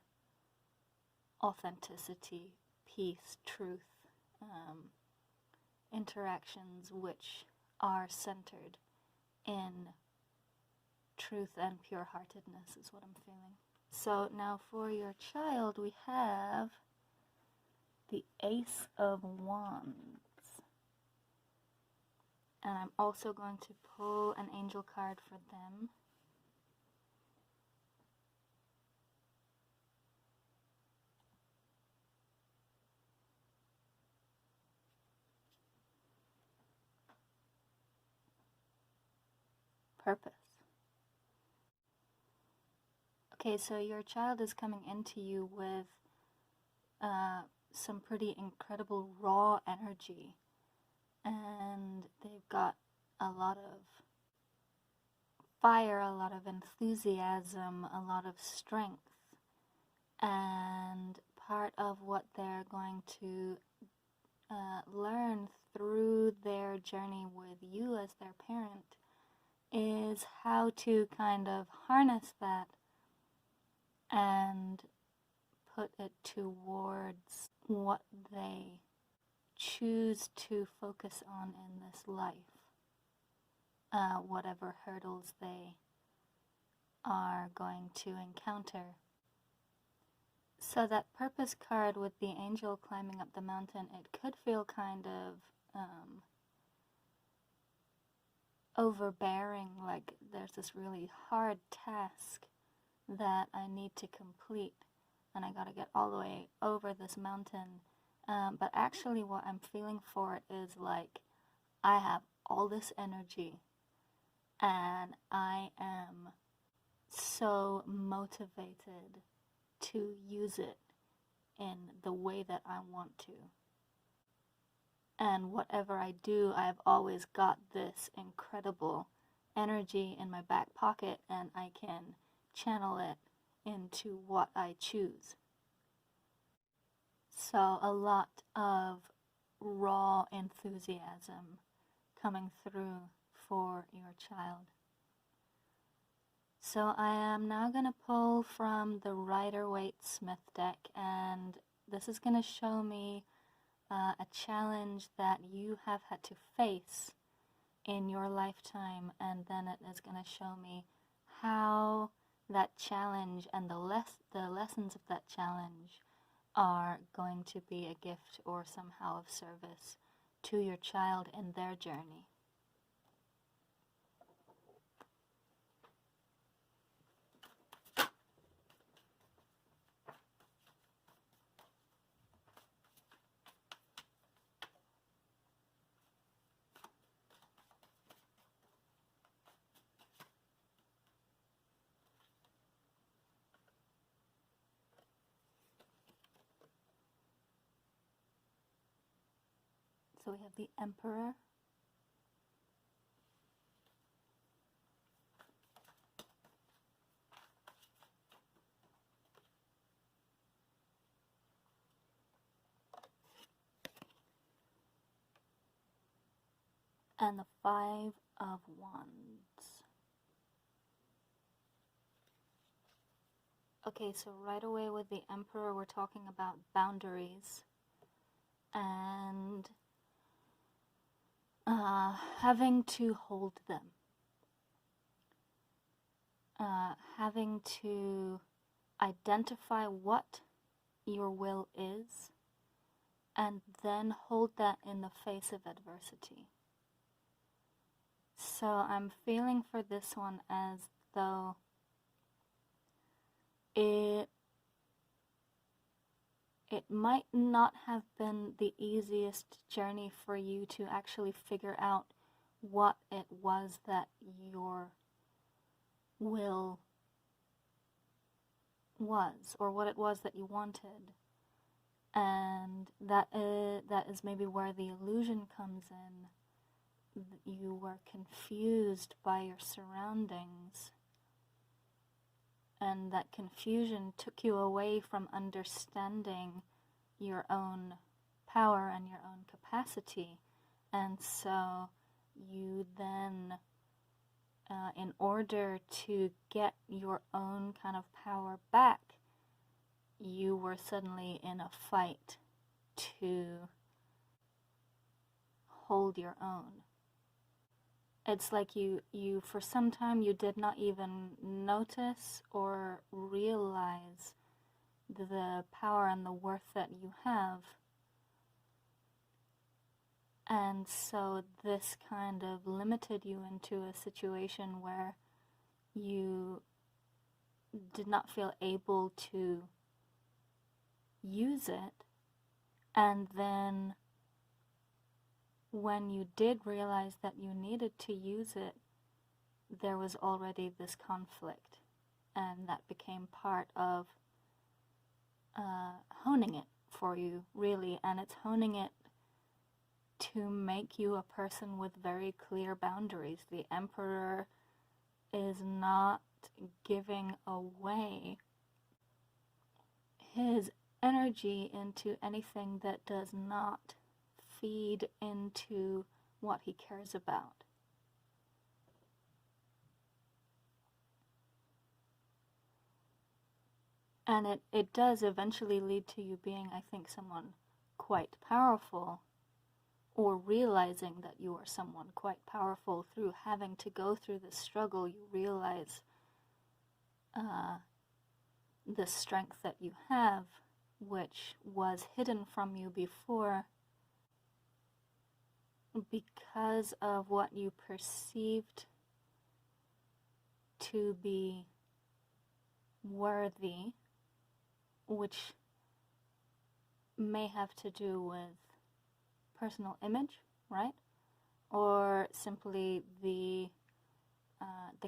authenticity, peace, truth, interactions which are centered in truth and pure-heartedness is what I'm feeling. So now for your child, we have the Ace of Wands. And I'm also going to pull an angel card for them. Purpose. Okay, so your child is coming into you with some pretty incredible raw energy, and they've got a lot of fire, a lot of enthusiasm, a lot of strength, and part of what they're going to learn through their journey with you as their parent is how to kind of harness that and put it towards what they choose to focus on in this life, whatever hurdles they are going to encounter. So that purpose card with the angel climbing up the mountain, it could feel kind of overbearing, like there's this really hard task that I need to complete and I gotta get all the way over this mountain. But actually what I'm feeling for it is like I have all this energy and I am so motivated to use it in the way that I want to. And whatever I do, I've always got this incredible energy in my back pocket and I can channel it into what I choose. So a lot of raw enthusiasm coming through for your child. So I am now going to pull from the Rider-Waite-Smith deck, and this is going to show me a challenge that you have had to face in your lifetime, and then it is going to show me how that challenge and the lessons of that challenge are going to be a gift or somehow of service to your child in their journey. So we have the Emperor, and the Five of Wands. Okay, so right away with the Emperor, we're talking about boundaries and having to hold them. Having to identify what your will is and then hold that in the face of adversity. So I'm feeling for this one as though it might not have been the easiest journey for you to actually figure out what it was that your will was, or what it was that you wanted. And that is maybe where the illusion comes in. You were confused by your surroundings, and that confusion took you away from understanding your own power and your own capacity. And so you then, in order to get your own kind of power back, you were suddenly in a fight to hold your own. It's like you for some time you did not even notice or realize the power and the worth that you have. And so this kind of limited you into a situation where you did not feel able to use it. And then when you did realize that you needed to use it, there was already this conflict, and that became part of honing it for you, really. And it's honing it to make you a person with very clear boundaries. The Emperor is not giving away his energy into anything that does not feed into what he cares about. And it does eventually lead to you being, I think, someone quite powerful, or realizing that you are someone quite powerful through having to go through this struggle. You realize the strength that you have, which was hidden from you before because of what you perceived to be worthy, which may have to do with personal image, right? Or simply the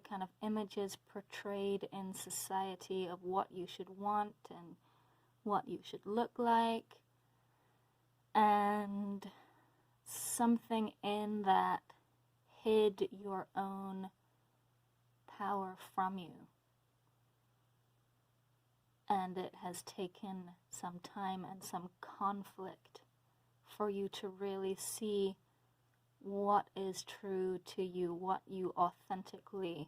kind of images portrayed in society of what you should want and what you should look like, and something in that hid your own power from you. And it has taken some time and some conflict for you to really see what is true to you, what you authentically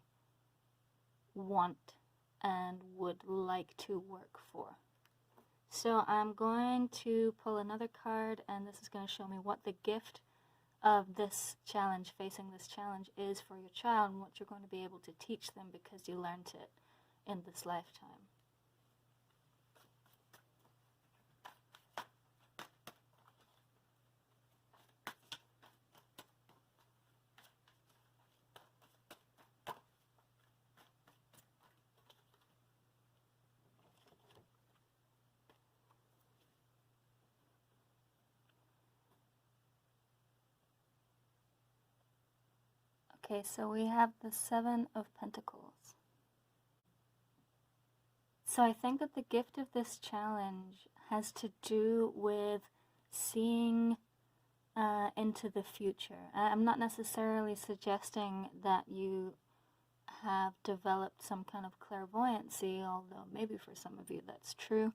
want and would like to work for. So I'm going to pull another card, and this is going to show me what the gift of this challenge, facing this challenge, is for your child, and what you're going to be able to teach them because you learned it in this lifetime. Okay, so we have the Seven of Pentacles. So I think that the gift of this challenge has to do with seeing into the future. I'm not necessarily suggesting that you have developed some kind of clairvoyancy, although maybe for some of you that's true.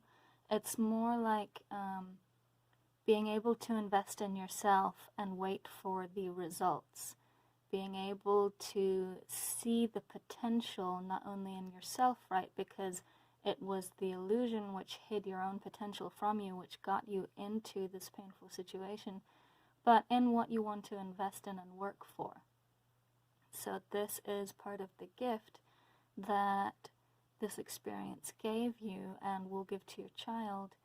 It's more like being able to invest in yourself and wait for the results. Being able to see the potential not only in yourself, right, because it was the illusion which hid your own potential from you, which got you into this painful situation, but in what you want to invest in and work for. So this is part of the gift that this experience gave you and will give to your child,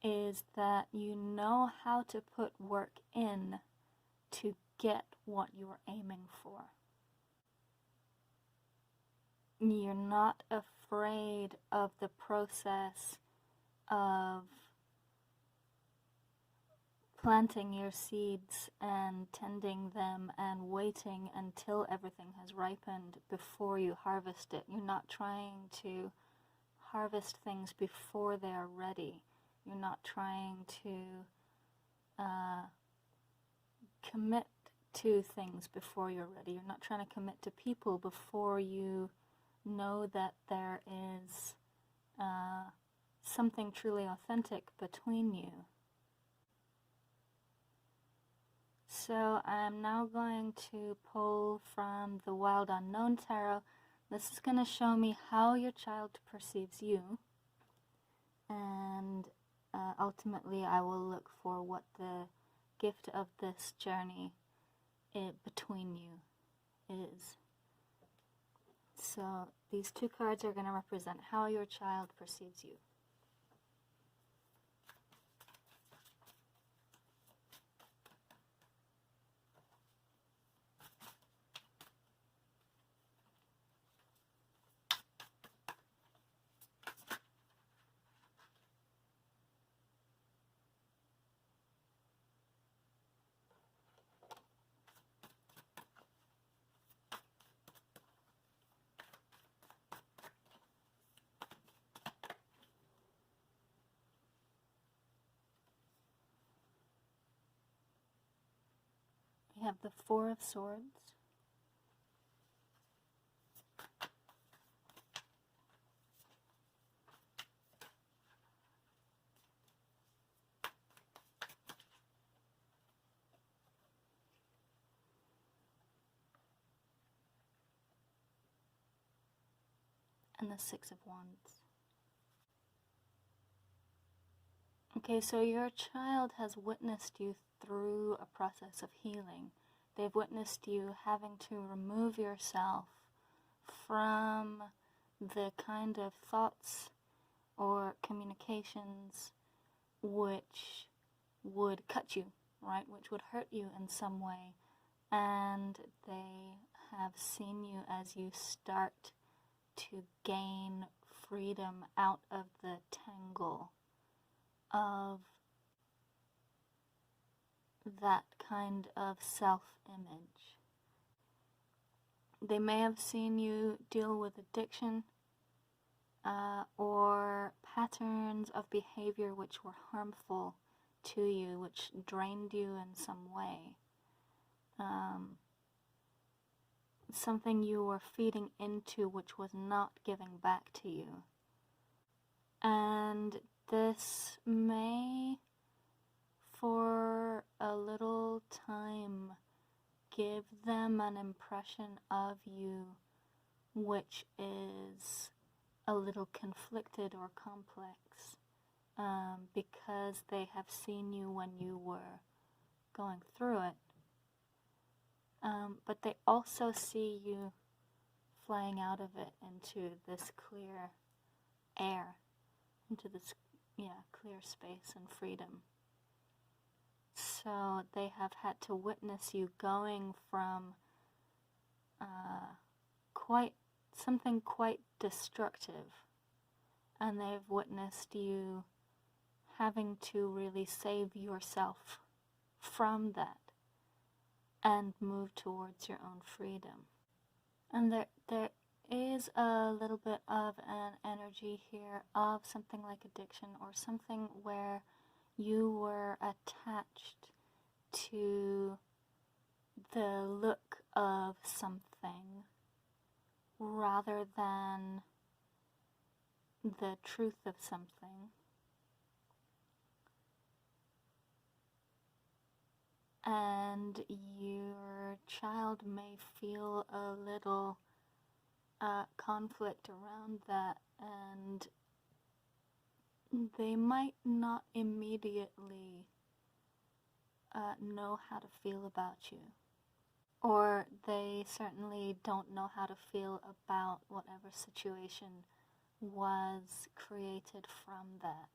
is that you know how to put work in to get what you're aiming for. You're not afraid of the process of planting your seeds and tending them and waiting until everything has ripened before you harvest it. You're not trying to harvest things before they are ready. You're not trying to commit to things before you're ready. You're not trying to commit to people before you know that there is something truly authentic between you. So I'm now going to pull from the Wild Unknown Tarot. This is going to show me how your child perceives you, and ultimately I will look for what the gift of this journey between you is. So these two cards are going to represent how your child perceives you. We have the Four of Swords, and the Six of Wands. Okay, so your child has witnessed you through a process of healing. They've witnessed you having to remove yourself from the kind of thoughts or communications which would cut you, right? Which would hurt you in some way. And they have seen you as you start to gain freedom out of the tangle of that kind of self-image. They may have seen you deal with addiction or patterns of behavior which were harmful to you, which drained you in some way. Something you were feeding into which was not giving back to you. And this may, for a little time, give them an impression of you which is a little conflicted or complex, because they have seen you when you were going through it. But they also see you flying out of it into this clear air, into this, clear space and freedom. So they have had to witness you going from something quite destructive, and they've witnessed you having to really save yourself from that and move towards your own freedom. And there is a little bit of an energy here of something like addiction, or something where you were attached to the look of something rather than the truth of something. And your child may feel a little conflict around that, and they might not immediately know how to feel about you. Or they certainly don't know how to feel about whatever situation was created from that.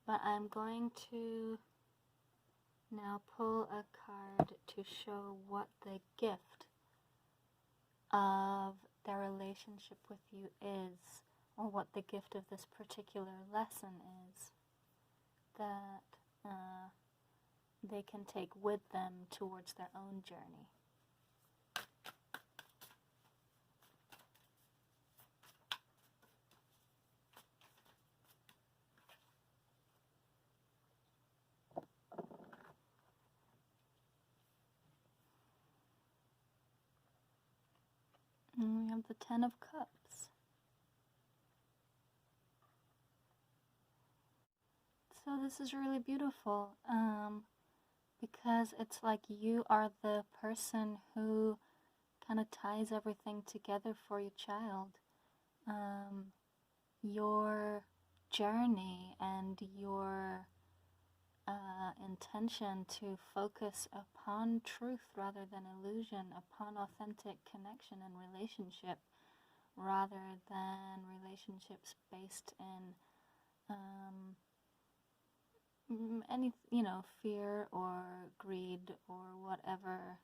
But I'm going to now pull a card to show what the gift of their relationship with you is, or what the gift of this particular lesson is that they can take with them towards their own journey. And we have the Ten of Cups. So this is really beautiful, because it's like you are the person who kind of ties everything together for your child. Your journey and your intention to focus upon truth rather than illusion, upon authentic connection and relationship rather than relationships based in any, fear or greed or whatever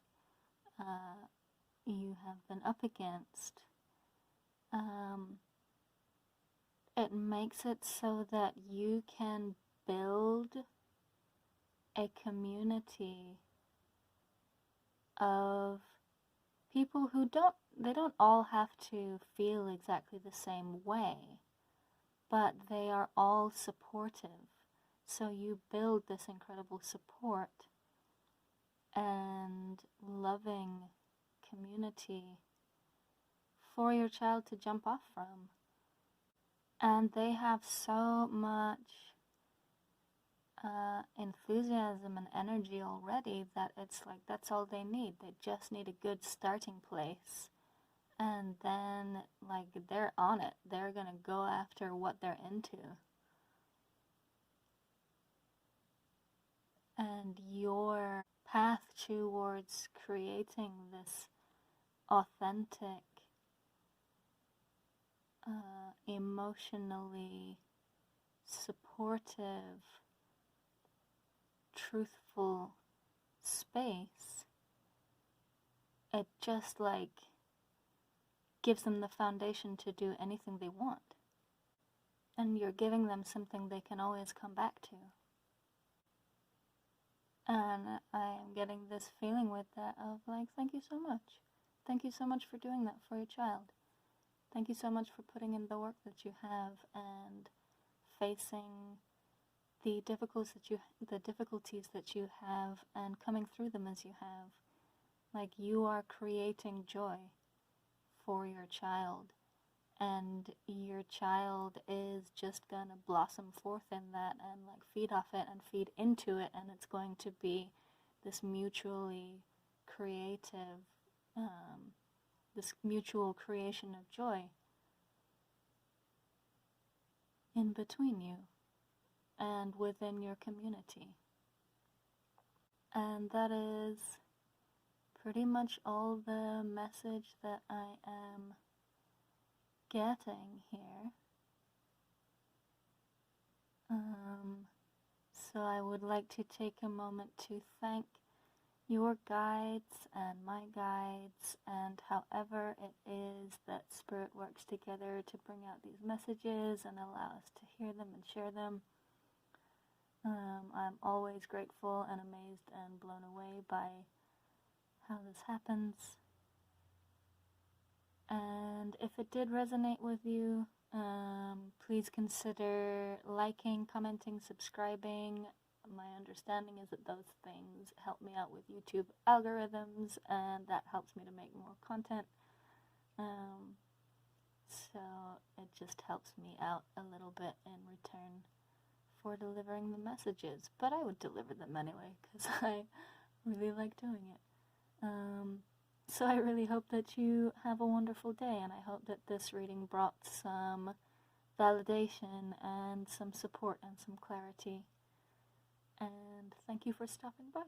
you have been up against. It makes it so that you can build a community of people who they don't all have to feel exactly the same way, but they are all supportive. So you build this incredible support and loving community for your child to jump off from. And they have so much enthusiasm and energy already that it's like that's all they need. They just need a good starting place. And then, like, they're on it. They're gonna go after what they're into. And your path towards creating this authentic, emotionally supportive, truthful space, it just like gives them the foundation to do anything they want. And you're giving them something they can always come back to. And I am getting this feeling with that of like, thank you so much. Thank you so much for doing that for your child. Thank you so much for putting in the work that you have and facing the difficulties that you have and coming through them as you have. Like, you are creating joy for your child, and your child is just gonna blossom forth in that and like feed off it and feed into it, and it's going to be this mutually creative, this mutual creation of joy in between you and within your community. And that is pretty much all the message that I am getting here. So I would like to take a moment to thank your guides and my guides, and however it is that Spirit works together to bring out these messages and allow us to hear them and share them. I'm always grateful and amazed and blown away by how this happens. And if it did resonate with you, please consider liking, commenting, subscribing. My understanding is that those things help me out with YouTube algorithms, and that helps me to make more content. So it just helps me out a little bit in return for delivering the messages. But I would deliver them anyway, because I really like doing it. So I really hope that you have a wonderful day, and I hope that this reading brought some validation and some support and some clarity. And thank you for stopping by.